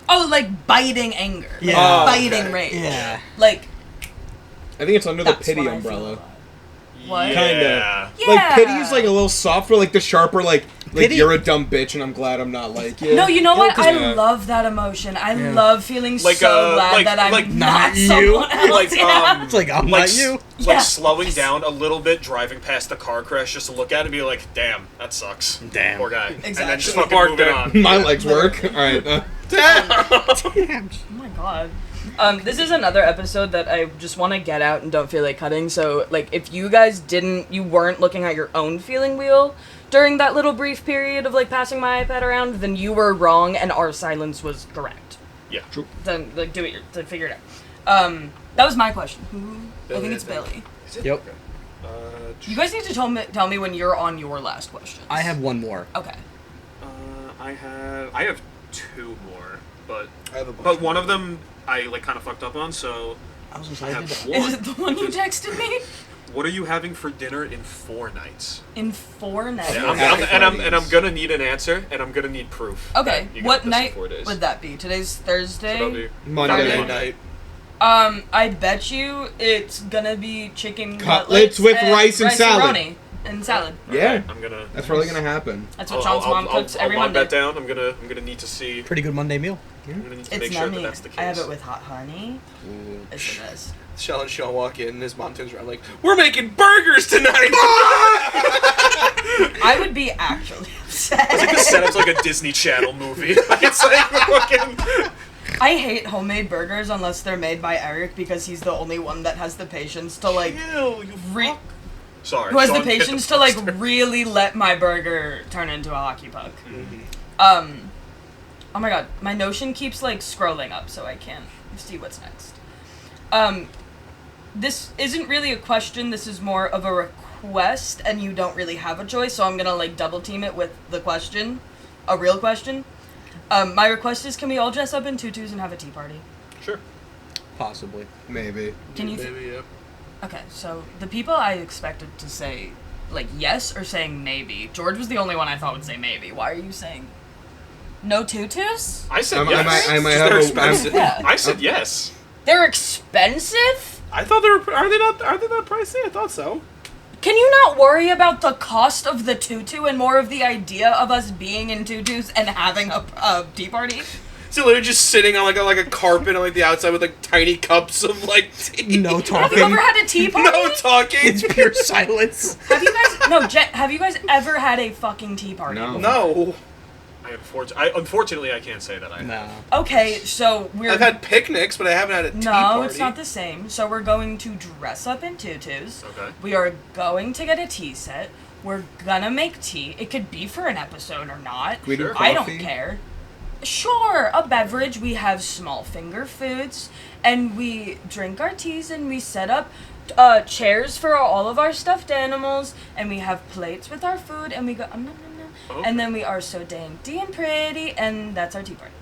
Oh, like biting anger. Like Yeah. Oh, biting okay. rage. Yeah. Like I think it's under the that's pity what I feel umbrella. about. What? Yeah. Yeah. Like pity's like a little softer, like the sharper, like Pity- you're a dumb bitch and I'm glad I'm not like you. No, you know what? I Yeah. love that emotion. I love feeling Like, so glad like- that I'm like not not you. someone else. Like, yeah. It's like, I'm like, not you. Yeah. like slowing down a little bit, driving past the car crash just to look at it and be like, damn, that sucks. Damn. Poor guy. And then Exactly. just Park fucking moving there. on. My legs work. Alright. Oh my god. This is another episode that I just want to get out and don't feel like cutting. So, like, if you guys you weren't looking at your own feeling wheel during that little brief period of, like, passing my iPad around, then you were wrong and our silence was correct. Yeah. True. Then, like, figure it out. That was my question. I think it's Billy. Yep. You guys need to tell me when you're on your last question. I have one more. Okay. I have two more, but I have a bunch. but one of them I like kind of fucked up on. So I was I gonna have say, one. Is it the one you texted me? What are you having for dinner in 4 nights? In 4 nights. Yeah, Okay. I'm gonna need an answer, and I'm gonna need proof. Okay, that you got what this in night 4 days. would that be? Today's Thursday? So that'll be Monday Monday. night. I bet you it's gonna be chicken Cutlets with rice and salad. Rice-a-roni and salad. Yeah. I'm gonna. That's probably gonna happen. That's what Sean's mom cooks every I'll log Monday. that down. I'm gonna need to see. pretty good Monday meal. I'm gonna need to It's make sure yummy. that that's the case. I have it with hot honey. It's the best. Shell and Sean walk in, and his mom turns around like, "We're making burgers tonight." I would be actually upset. It's like the setup's like a Disney Channel movie. It's like fucking. I hate homemade burgers unless they're made by Eric because he's the only one that has the patience to like Ew, you fuck. Sorry. who has the Sean hit patience to like poster. really let my burger turn into a hockey puck. Oh my god, my Notion keeps like scrolling up so I can't see what's next. This isn't really a question, this is more of a request and you don't really have a choice, so I'm gonna like double team it with the question, a real question. My request is, can we all dress up in tutus and have a tea party? Sure. Possibly. Maybe. Can you? Maybe, yeah. Okay, so the people I expected to say like yes are saying maybe. George was the only one I thought would say maybe. Why are you saying no tutus? I said I yes. might They're have a. expensive. Yeah. I said yes. They're expensive? I thought they were. Are they not pricey? I thought so. Can you not worry about the cost of the tutu and more of the idea of us being in tutus and having a tea party? So literally just sitting on like a carpet on like the outside with like tiny cups of like tea. No Have talking. you ever had a tea party? No talking. It's pure silence. Have you guys have you guys ever had a fucking tea party? No. No. Unfortunately, I can't say that I have. Nah. Okay, so we're I've had picnics, but I haven't had a tea No, party. it's not the same. So we're going to dress up in tutus. Okay. We are going to get a tea set. We're gonna make tea. It could be for an episode or not. Can we do Sure. I don't coffee? care. Sure, a beverage. We have small finger foods, and we drink our teas, and we set up chairs for all of our stuffed animals, and we have plates with our food, and we go nom, nom, nom. Okay. And then we are so dainty and pretty, and that's our tea party.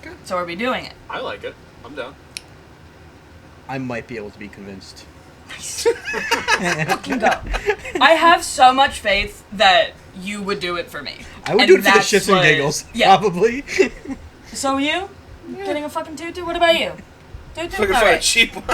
Okay. So are we doing it? I like it. I'm down. I might be able to be convinced. Fucking go. I have so much faith that you would do it for me. I would And do it for the that's shits and what- giggles. Yeah. Probably. So you? Getting a fucking tutu? What about you? Tutu? Fucking find a Alright. cheap one.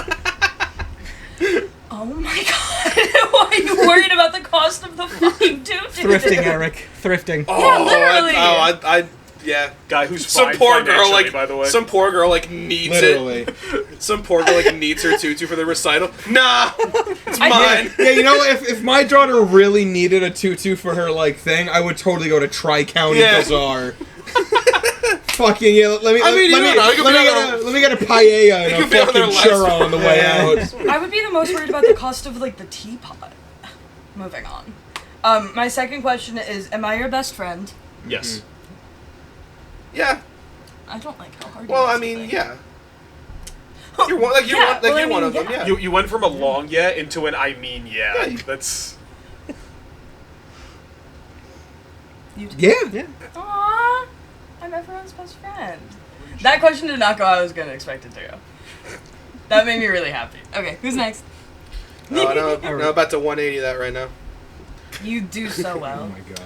Oh my god. Why are you worried about the cost of the fucking tutu? Thrifting, Eric. Thrifting. Yeah, literally. Yeah. Guy who's Some fine poor girl, financially, like, by the way. some poor girl, like, needs Literally. it. Some poor girl, like, needs her tutu for the recital. Nah! It's I- mine. Yeah, you know, if my daughter really needed a tutu for her like thing, I would totally go to Tri-County Yeah. Bazaar. Fucking yeah, let me I mean, you don't know, it could be on let me get a paella and a could be on their fucking last churro on the way out. I would be the most worried about the cost of, like, the teapot. Moving on. My second question is, am I your best friend? Yes. Yeah. I don't like how hard Well, you I ask mean, me. yeah. You're one, like, you're Yeah, one, like, well, I you're one mean, of them, yeah. yeah. You went from a long yeah into an I mean yeah. Yeah, you- That's You do. Yeah. Aww, I'm everyone's best friend. That question did not go how I was going to expect it to go. That made me really happy. Okay, who's next? Oh, no, I'm about to 180 that right now. You do so Oh well. my god.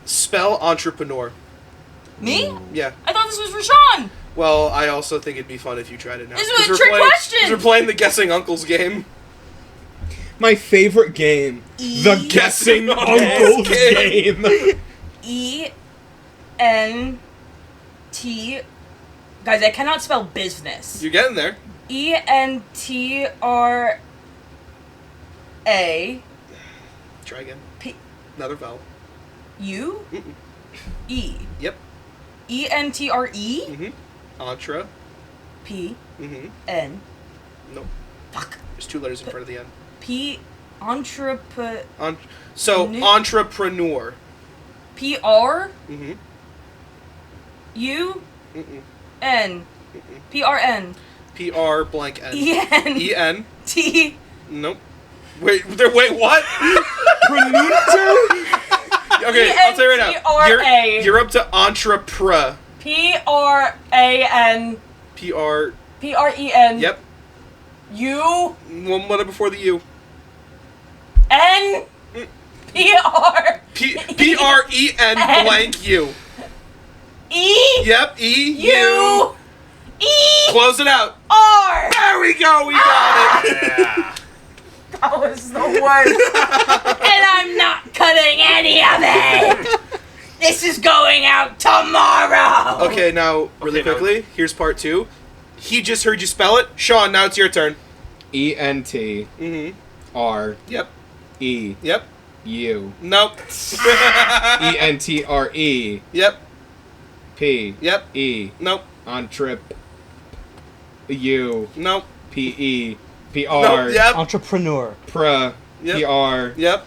Spell entrepreneur. Me? Yeah. I thought this was for Sean. Well, I also think it'd be fun if you tried it now. This was a 'Cause we're trick playing- question! 'cause we're playing the Guessing Uncles game. My favorite game, the Guessing Uncles game. E-N-T... Guys, I cannot spell business. You're getting there. E-N-T-R-A... Try again. P... Another vowel. U? Mm-mm. E. Yep. E-N-T-R-E? Mm-hmm. Entre. P. Mm-hmm. N. Nope. Fuck. There's two letters in front of the N. P. Entrepreneur. Entrepreneur. P-R. Mm-hmm. U. Mm-mm. N. P-R-N. P-R blank N. E-N. E-N. T. Nope. Wait, what? Okay, I'll tell you right now. E-N-T-R-A. You're up to entrepreneur. P-R-A-N. P-R. P-R-E-N. Yep. U. One letter before the U. N. P-R. P-R-E-N blank U. E. Yep, E. U. E. Close it out. R. There we go, we got it. yeah. That was the worst. And I'm not cutting any of it. This is going out tomorrow. Okay, now, really Okay, now- quickly, here's part 2. He just heard you spell it. Sean, now it's your turn. E-N-T-R-E. Mm-hmm. Yep. Yep. U. Nope. E-N-T-R-E. Yep. P. Yep. E. Nope. On trip. U. Nope. P-E. P-R. Nope. Yep. Entrepreneur. Pra. Yep. P-R. Yep.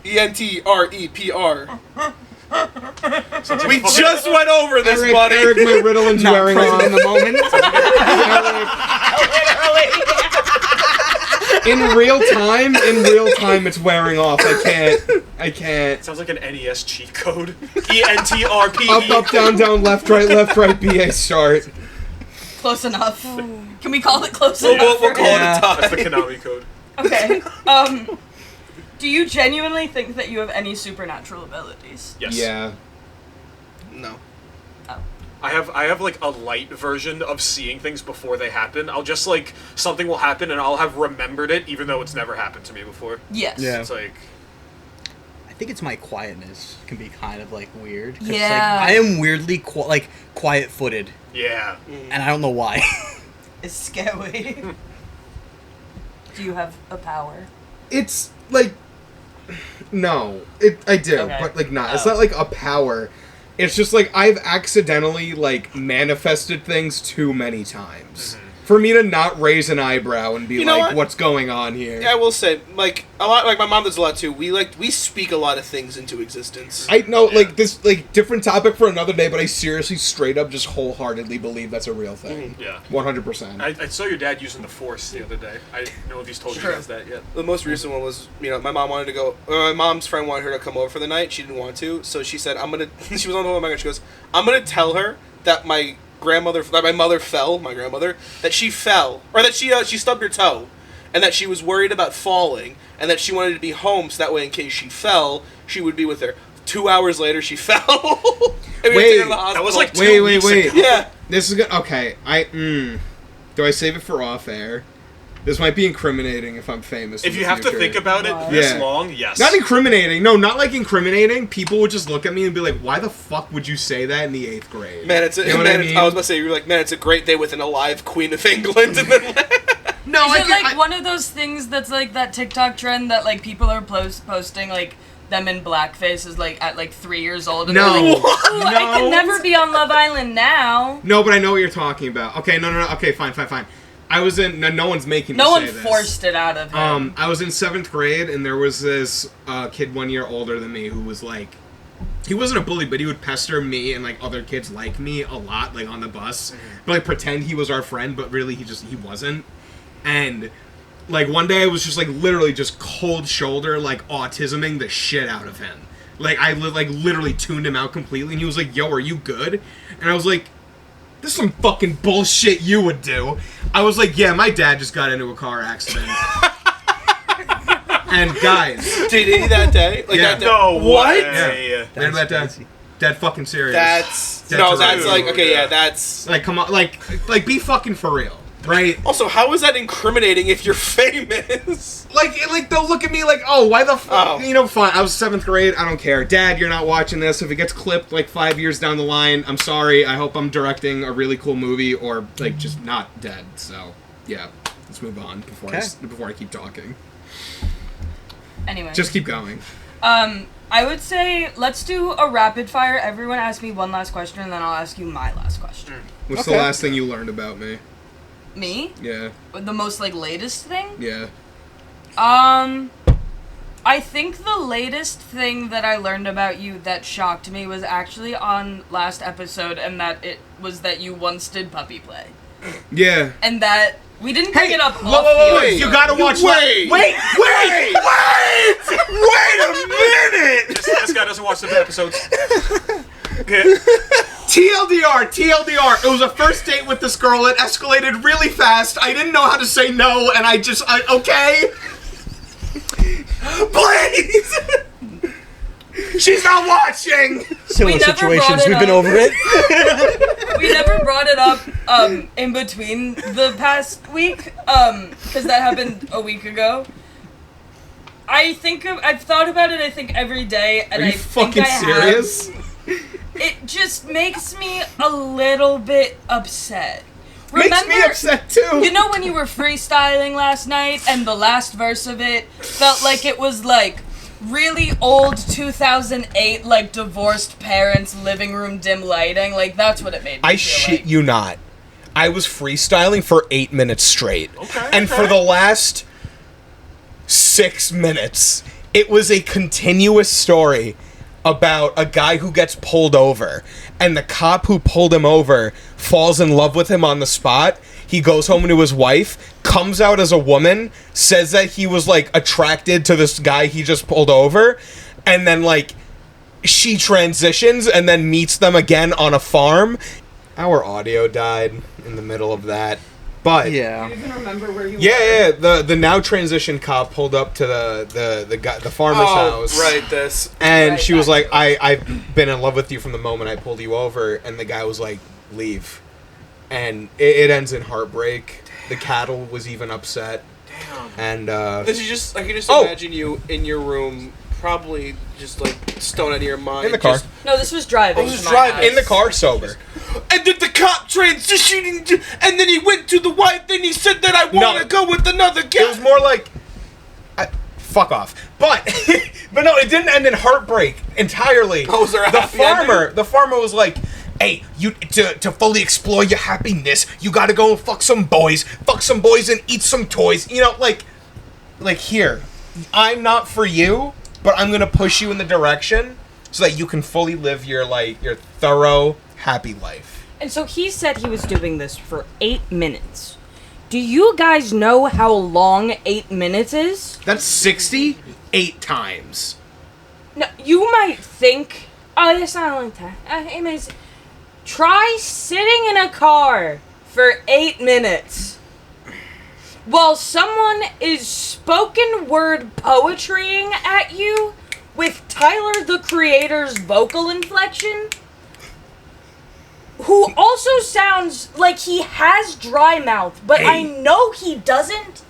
E-N-T-R-E-P-R. Sounds like We a fucking- just went over this, Eric, buddy. Eric, my Ritallin's Not wearing present off. in the moment. Eric, In real time, it's wearing off. I can't. Sounds like an NES cheat code. ENTRPE. Up, down, left, right, BA start. Close enough. Can we call it close We'll enough? call it a Yeah. tie. That's the Konami code. Okay. Do you genuinely think that you have any supernatural abilities? Yes. Yeah. No. I have like a light version of seeing things before they happen. I'll just like something will happen and I'll have remembered it even though it's never happened to me before. Yes. Yeah. It's like I think it's my quietness can be kind of like weird. 'Cause, Yeah. Like, I am weirdly quiet-footed, yeah. and I don't know why. It's scary. Do you have a power? It's like no, I do, Okay. but like not. It's Oh. not like a power. It's just like I've accidentally like manifested things too many times for me to not raise an eyebrow and be You know like, what? "What's going on here?" Yeah, I will say, like a lot, like my mom does a lot too. We speak a lot of things into existence. I know, Yeah. like this, like different topic for another day, but I seriously, straight up, just wholeheartedly believe that's a real thing. Yeah. 100%. I saw your dad using the Force the other day. I don't know if he's told Sure. you guys that yet. The most recent one was, my mom wanted to go. My mom's friend wanted her to come over for the night. She didn't want to, so she said, "I'm gonna." She was on the phone with my grandma. She goes, "I'm gonna tell her that my mother fell. My grandmother that she fell, or that she stubbed her toe, and that she was worried about falling, and that she wanted to be home so that way, in case she fell, she would be with her." 2 hours later, she fell. And we Wait, took her to the hospital. That was like Wait, 2 wait, weeks wait. ago. Yeah. This is good. Okay, do I save it for off air? This might be incriminating if I'm famous. If in you the have to future. think about it Wow. this Yeah. long, yes. Not incriminating. No, not like incriminating. People would just look at me and be like, "Why the fuck would you say that in the 8th grade?" Man, it's a, You know what man, I it's- mean? I was about to say, you were like, man, it's a great day with an alive Queen of England, and then No, Is it like one of those things that's like that TikTok trend that like people are posting like them in blackface is like at like 3 years old and No. they're like, "Ooh, I No. could never be on Love Island now." No, but I know what you're talking about. Okay, no. Okay, fine. I was in. No one's making me No one say this. forced it out of him. I was in 7th grade, and there was this kid 1 year older than me who was like, he wasn't a bully, but he would pester me and like other kids like me a lot, like on the bus, but like pretend he was our friend, but really he wasn't. And like one day I was just like literally just cold shoulder like autisming the shit out of him. Like I literally tuned him out completely, and he was like, "Yo, are you good?" And I was like, "This is some fucking bullshit you would do." I was like, "Yeah, my dad just got into a car accident." And guys, did he that day? Like Yeah. that day? No What? way. they're dead fucking serious. That's Dead no, to that's real. like okay, yeah, Yeah. that's Like, come on, like be fucking for real, right? also how is that incriminating if you're famous? Like they'll look at me like, "Oh, why the fuck?" Oh. Fine. I was 7th grade. I don't care. Dad, you're not watching this. If it gets clipped like 5 years down the line, I'm sorry. I hope I'm directing a really cool movie or like just not dead. So yeah, let's move on before I keep talking. Anyway, Just keep going. I would say let's do a rapid fire. Everyone ask me one last question, and then I'll ask you my last question. What's the Okay. last thing you learned about me? Me? Yeah, The most like latest thing? yeah. I think the latest thing that I learned about you that shocked me was actually on last episode, and that it was that you once did puppy play, Yeah. and that we didn't pick it up. Whoa, off whoa, the whoa, wait! episode. You gotta watch. Wait! Wait! Wait a minute! This guy doesn't watch the episodes. TLDR. It was a first date with this girl. It escalated really fast. I didn't know how to say no, and okay. Please. She's not watching. Similar We never brought situations. it We've been up. over it. We never brought it up in between the past week because that happened a week ago. I've thought about it. I think every day, and Are you I think fucking I serious? Have. It just makes me a little bit upset. Makes me upset too. You know when you were freestyling last night and the last verse of it felt like it was like really old 2008 like divorced parents living room dim lighting, like that's what it made me I feel shit like. you not. I was freestyling for 8 minutes straight. Okay, And for the last 6 minutes, it was a continuous story about a guy who gets pulled over, and the cop who pulled him over falls in love with him on the spot. He goes home to his wife, comes out as a woman, says that he was, like, attracted to this guy he just pulled over, and then, like, she transitions and then meets them again on a farm. Our audio died in the middle of that. But Do you even remember where you were? yeah. The now transition cop pulled up to the farmer's house. right, this. And Right she was back like, I've been in love with you from the moment I pulled you over. And the guy was like, leave. And it ends in heartbreak. The cattle was even upset. Damn. And This is just, I can just Oh. imagine you in your room, probably just like stone out of your mind. in the car. Just, No, this was driving. Oh, this to was my driving. house. In the car, sober. and then the cop transitioned, and then he went to the wife, and he said that I want to go with another guy. It was more like, fuck off. But, but no, it didn't end in heartbreak entirely. Oh, was there a the happy farmer was like, hey, you to fully explore your happiness, you gotta go and fuck some boys and eat some toys. You know, like here, I'm not for you, but I'm gonna push you in the direction so that you can fully live your thorough, happy life. And so he said he was doing this for 8 minutes. Do you guys know how long 8 minutes is? That's 68 times. No, you might think, oh, that's not a long time. 8 minutes. Try sitting in a car for 8 minutes while someone is spoken word poetrying at you with Tyler the Creator's vocal inflection, who also sounds like he has dry mouth, but I know he doesn't.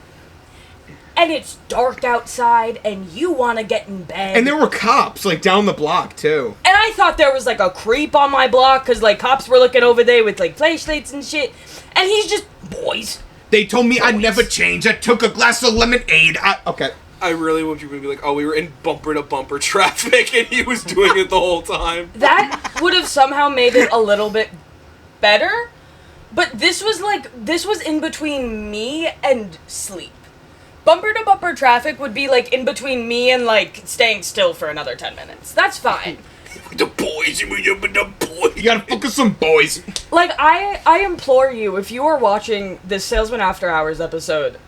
And it's dark outside, and you want to get in bed. And there were cops, like, down the block, too. And I thought there was, like, a creep on my block, because, like, cops were looking over there with, like, flashlights and shit. And he's just, boys. They told me I'd never change. I took a glass of lemonade. Okay. I really want you to be like, oh, we were in bumper-to-bumper traffic, and he was doing it the whole time. That would have somehow made it a little bit better. But this was in between me and sleep. Bumper to bumper traffic would be, like, in between me and, like, staying still for another 10 minutes. That's fine. The boys, the boys. You gotta focus some boys. Like, I implore you, if you are watching this Salesmen After Hours episode,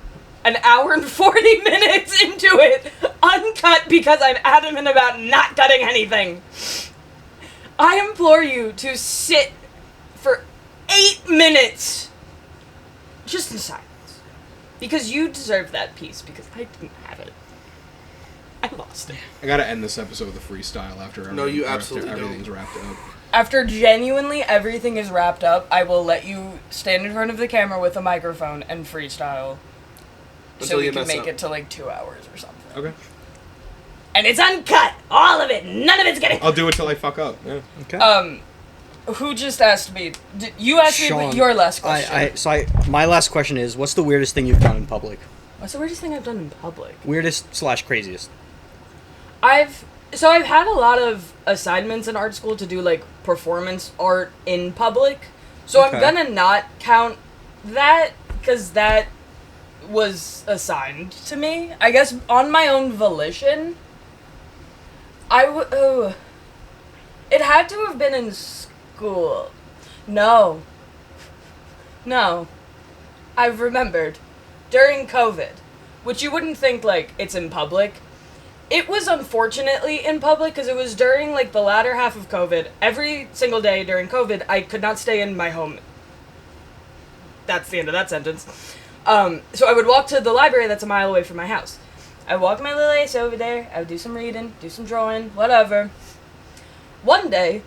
an hour and 40 minutes into it, uncut because I'm adamant about not cutting anything, I implore you to sit for 8 minutes just in silence. Because you deserve that peace, because I didn't have it. I lost it. I gotta end this episode with a freestyle after No, you after absolutely everything's don't. wrapped up. After genuinely everything is wrapped up, I will let you stand in front of the camera with a microphone and freestyle. So Until we you can mess make up. it to like 2 hours or something. Okay. And it's uncut! All of it! None of it's getting... I'll do it till I fuck up. Yeah. Okay. Who just asked me? You asked me Sean, your last question. My last question is, what's the weirdest thing you've done in public? What's the weirdest thing I've done in public? Weirdest / craziest. I've had a lot of assignments in art school to do like performance art in public. So Okay. I'm gonna not count that because that was assigned to me. I guess on my own volition. It had to have been in school. No. I've remembered. During COVID, which you wouldn't think like it's in public. It was unfortunately in public because it was during like the latter half of COVID. Every single day during COVID, I could not stay in my home. That's the end of that sentence. So I would walk to the library that's a mile away from my house. I would walk my little ass over there. I would do some reading, do some drawing, whatever. One day,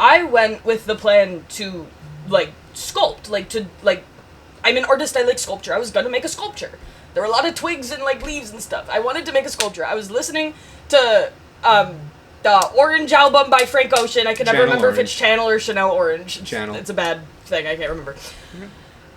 I went with the plan to like sculpt, I'm an artist, I like sculpture. I was gonna make a sculpture. There were a lot of twigs and like leaves and stuff. I wanted to make a sculpture. I was listening to the Orange album by Frank Ocean. I can never Channel remember if Orange. it's Channel or Chanel Orange. Channel. It's a bad thing. I can't remember.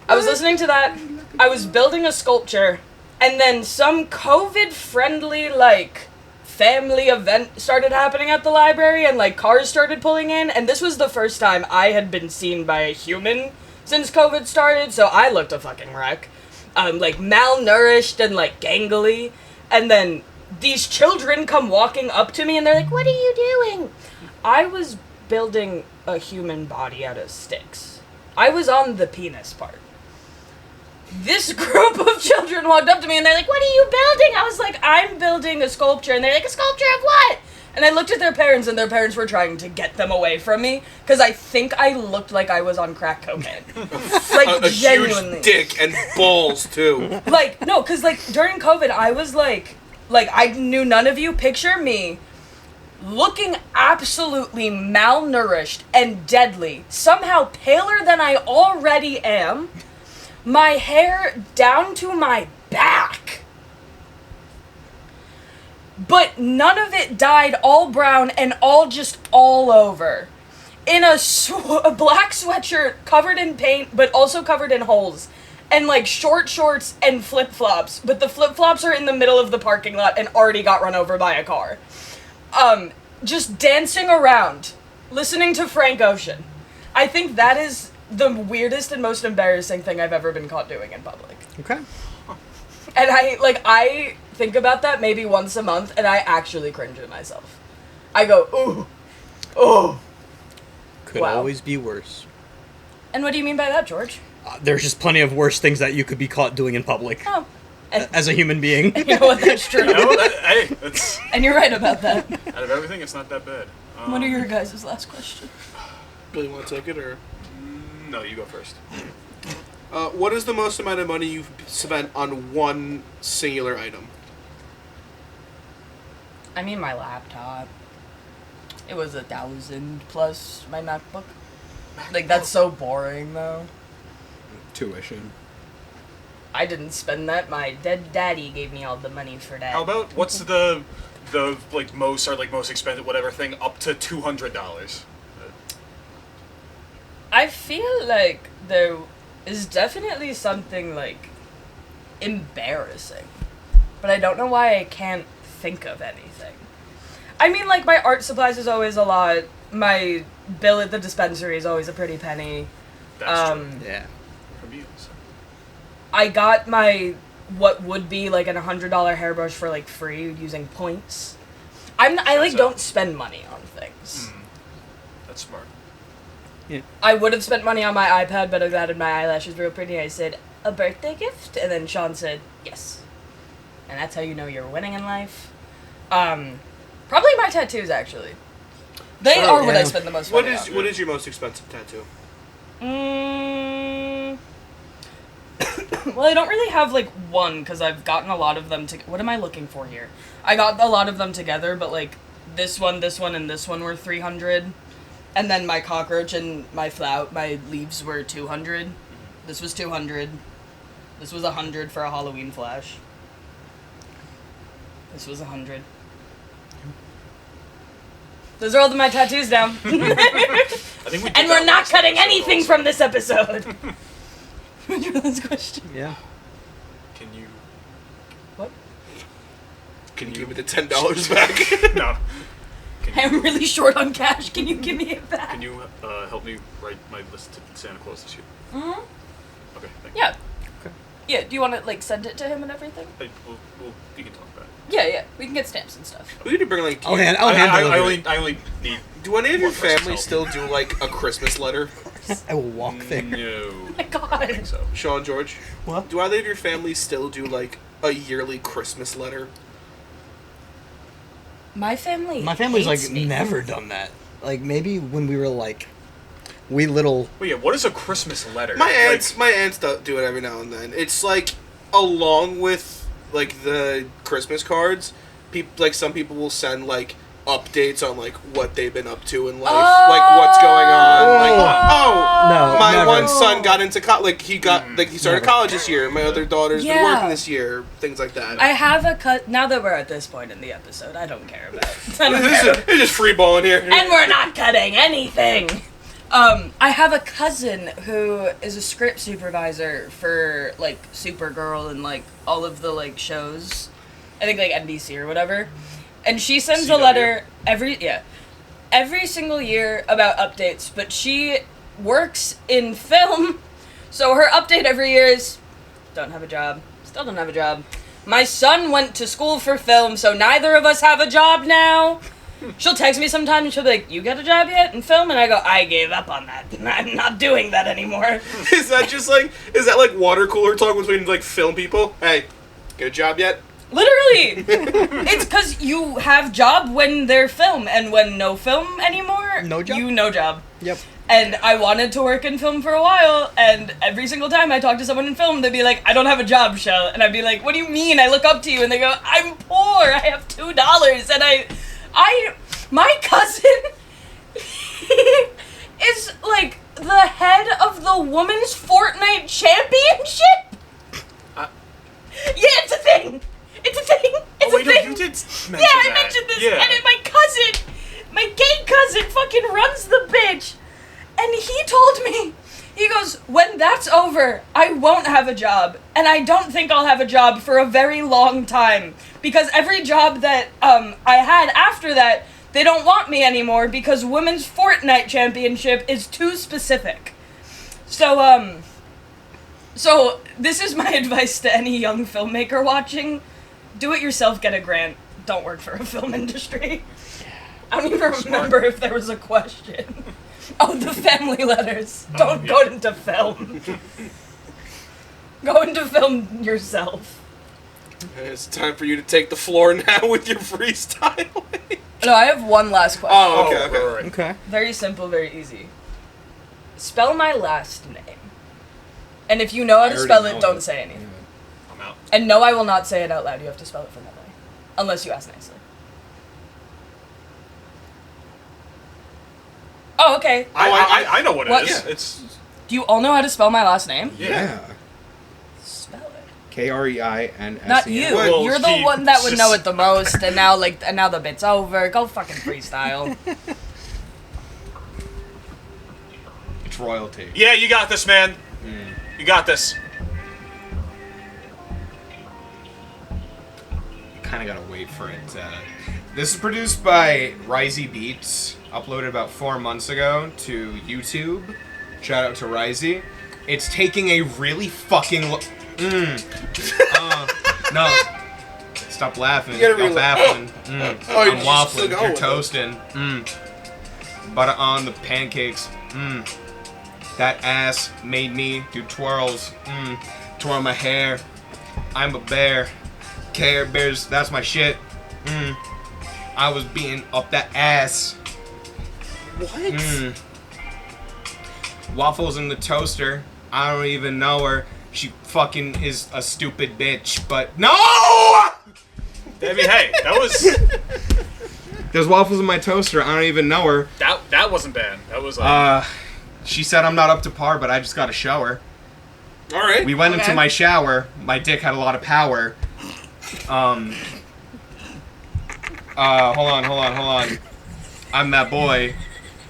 I was listening to that. I was building a sculpture, and then some COVID-friendly like family event started happening at the library, and like cars started pulling in. And this was the first time I had been seen by a human since COVID started, so I looked a fucking wreck. Like malnourished and like gangly. And then these children come walking up to me and they're like, "What are you doing?" I was building a human body out of sticks. I was on the penis part. This group of children walked up to me and they're like, "What are you building?" I was like, "I'm building a sculpture." And they're like, "A sculpture of what?" And I looked at their parents and their parents were trying to get them away from me because I think I looked like I was on crack cocaine. Like, a genuinely. huge dick and balls too. Like, no, because, like, during COVID, I was like, I knew none of you. Picture me looking absolutely malnourished and deadly, somehow paler than I already am, my hair down to my back. But none of it dyed all brown and all over. In a black sweatshirt covered in paint, but also covered in holes. And, like, short shorts and flip-flops. But the flip-flops are in the middle of the parking lot and already got run over by a car. Just dancing around, listening to Frank Ocean. I think that is the weirdest and most embarrassing thing I've ever been caught doing in public. Okay. And I think about that maybe once a month, and I actually cringe at myself. I go, ooh, oh. Could Wow. always be worse. And what do you mean by that, George? There's just plenty of worse things that you could be caught doing in public. Oh. And, As a human being. you know what, that's true. Hey, that's And you're right about that. out of everything, it's not that bad. What are your guys' last question? Billy, want to take it or? No, you go first. What is the most amount of money you've spent on one singular item? I mean, my laptop. It was 1,000 plus my MacBook. Like, that's so boring, though. Tuition. I didn't spend that. My dead daddy gave me all the money for that. How about what's the most expensive whatever thing up to $200? I feel like there is definitely something, like, embarrassing. But I don't know why I can't think of anything. I mean, like, my art supplies is always a lot. My bill at the dispensary is always a pretty penny. That's true. Yeah. For me also. I got my, what would be, like, an $100 hairbrush for, like, free using points. Don't spend money on things. That's smart. I would have spent money on my iPad, but I added my eyelashes real pretty. I said, a birthday gift? And then Sean said, yes. And that's how you know you're winning in life. Probably my tattoos, actually. They Sure, are what I yeah. spend the most What money is on. what is your most expensive tattoo? Well, I don't really have, like, one, because I've gotten a lot of them What am I looking for here? I got a lot of them together, but, like, this one, and this one were 300. And then my cockroach and my leaves were 200. This was 200. This was 100 for a Halloween flash. This was 100. Those are all my tattoos now. I think we did And that we're not last cutting episode anything also. from this episode. What's your last question? Yeah. Can you What? Can you give me the $10 back? no? I'm really short on cash. Can you give me it back? Can you help me write my list to Santa Claus this year? Mm-hmm. Okay, thank Yeah. Okay. Yeah, do you want to, like, send it to him and everything? you. You can talk about it. Yeah. We can get stamps and stuff. We need to bring like. I'll hand deliver it. I only need. Do any of your one person's family help. still do like a Christmas letter? I will walk there. No. Oh my I god. think so. Sean, George, What? do either of your family still do like a yearly Christmas letter? My family My family's hates like me. never done that. Like maybe when we were like wee little. Well, yeah. What is a Christmas letter? My aunts do it every now and then. It's like along with like the Christmas cards, some people will send like updates on like what they've been up to in life, like what's going on. Like, No, my never. one son got into college. Like he started Never. college this year. My other daughter's been Yeah. working this year. Things like that. I have a now that we're at this point in the episode, I don't care about it. I don't This care. is just free balling here. And we're not cutting anything. I have a cousin who is a script supervisor for like Supergirl and like all of the like shows. I think like NBC or whatever. And she sends a CW. letter every single year about updates, but she works in film, so her update every year is don't have a job, still don't have a job. my son went to school for film, so neither of us have a job now. She'll text me sometimes and she'll be like, you got a job yet in film? And I go, I gave up on that. I'm not doing that anymore. Is that like water cooler talk between like film people? Hey, get a job yet? Literally. It's because you have job when they're film, and when no film anymore, No job? you no job. Yep. And I wanted to work in film for a while, and every single time I talk to someone in film, they'd be like, I don't have a job, Shell. And I'd be like, what do you mean? I look up to you. And they go, I'm poor. I have $2. And my cousin is like the head of the women's Fortnite championship. Yeah, it's a thing. It's a thing. It's a thing. No, you did mention Yeah, I that. mentioned this. Yeah. And my gay cousin fucking runs the bitch. And he told me, he goes, when that's over, I won't have a job. And I don't think I'll have a job for a very long time. Because every job that I had after that, they don't want me anymore because Women's Fortnite Championship is too specific. So this is my advice to any young filmmaker watching. Do it yourself, get a grant. Don't work for a film industry. I don't even remember if there was a question. Oh, the family letters. Don't go into film. Go into film yourself. It's time for you to take the floor now with your freestyle. No, I have one last question. Oh, okay, okay. Right. Okay. Very simple, very easy. Spell my last name. And if you know how to already spell know it, don't it. say anything. I'm out. And no, I will not say it out loud. You have to spell it for memory. Unless you ask nicely. Oh, okay. I know what it What? is. Yeah. It's Do you all know how to spell my last name? Yeah. Spell it. K-R-E-I-N-S-E-N. Not you. Well, You're the he one that would know just- it the most, and now the bit's over. Go fucking freestyle. It's royalty. yeah, you got this, man. You got this. Kind of gotta wait for it. This is produced by Risey Beats, uploaded about 4 months ago to YouTube. Shout out to Risey. It's taking a really fucking no. Stop laughing. You gotta Stop relax. laughing. Oh, I'm you're waffling. still going You're with it. toasting. Butter on the pancakes. That ass made me do twirls. Twirl my hair. I'm a bear. Care Bears, that's my shit. I was beating up that ass. What? Waffles in the toaster. I don't even know her. She fucking is a stupid bitch, but no! I mean, hey, that was There's waffles in my toaster. I don't even know her. that wasn't bad. That was like She said I'm not up to par, but I just got a shower. All right. We went into Okay. my shower. My dick had a lot of power. Hold on. I'm that boy.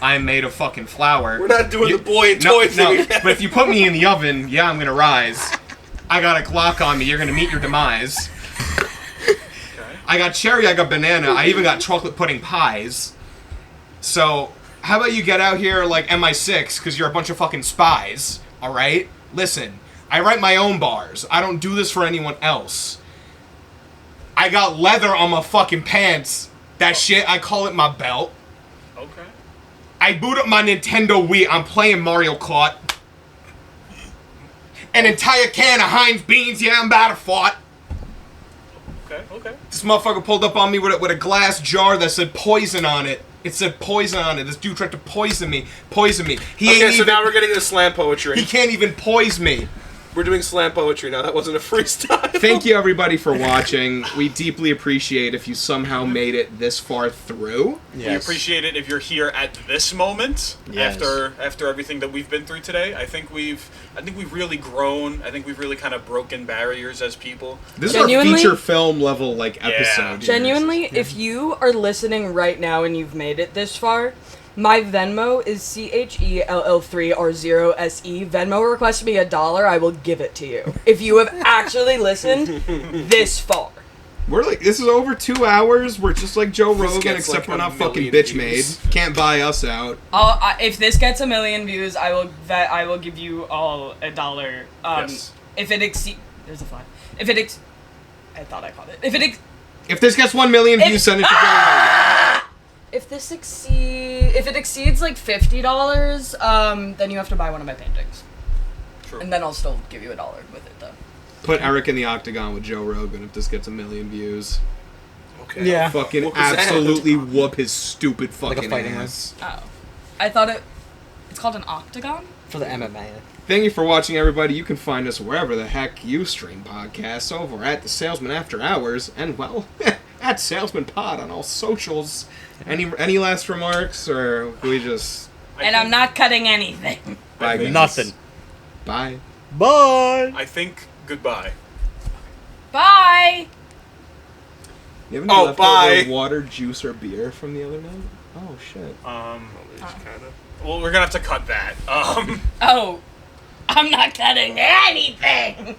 I'm made of fucking flour. We're not doing You- the boy and No, toy thing again. but if you put me in the oven, yeah, I'm gonna rise. I got a Glock on me. You're gonna meet your demise. I got cherry. I got banana. I even got chocolate pudding pies. So, how about you get out here like MI6, because you're a bunch of fucking spies, alright? Listen, I write my own bars. I don't do this for anyone else. I got leather on my fucking pants. That shit, I call it my belt. okay. I boot up my Nintendo Wii. I'm playing Mario Kart. An entire can of Heinz beans. Yeah, I'm about to fart. Okay. This motherfucker pulled up on me with a glass jar that said poison on it. It said poison on it. This dude tried to poison me. He Okay, ain't so even, now we're getting into slam poetry. he can't even poison me. We're doing slam poetry now. That wasn't a freestyle. Thank you everybody for watching. We deeply appreciate if you somehow made it this far through. We appreciate it if you're here at this moment Yes. after everything that we've been through today. I think we've really grown. I think we've really kind of broken barriers as people. This Genuinely- is our feature film level like Yeah. episode. Genuinely, if you are listening right now and you've made it this far, my Venmo is CHELL3R0SE. Venmo requests me $1. I will give it to you if you have actually listened this far. We're like, this is over 2 hours. We're just like Joe This Rogan, gets, except like, we're a not fucking million bitch made. views. Can't buy us out. If this gets 1 million views, I will give you all $1. Yes. If it exceeds, there's a fly. If it I thought I caught it. If it If this gets 1 million views, send it to Joe Rogan. if it exceeds like $50, then you have to buy one of my paintings. True. And then I'll still give you $1 with it though. Put Eric in the octagon with Joe Rogan if this gets 1 million views. Okay. Yeah. Fucking What was that? absolutely whoop his stupid Like a fucking fighting ass. Oh, I thought it's called an octagon. For the MMA. Thank you for watching, everybody. You can find us wherever the heck you stream podcasts, over at the Salesmen After Hours, and, well, at Salesman Pod on all socials. Any last remarks, or we just... And I'm not cutting anything. Bye, guys. Nothing. Bye. Bye. I think goodbye. Bye. You have any Oh, leftover bye. water, juice, or beer from the other night? Oh, shit. Well, we're gonna have to cut that. Oh, I'm not cutting anything.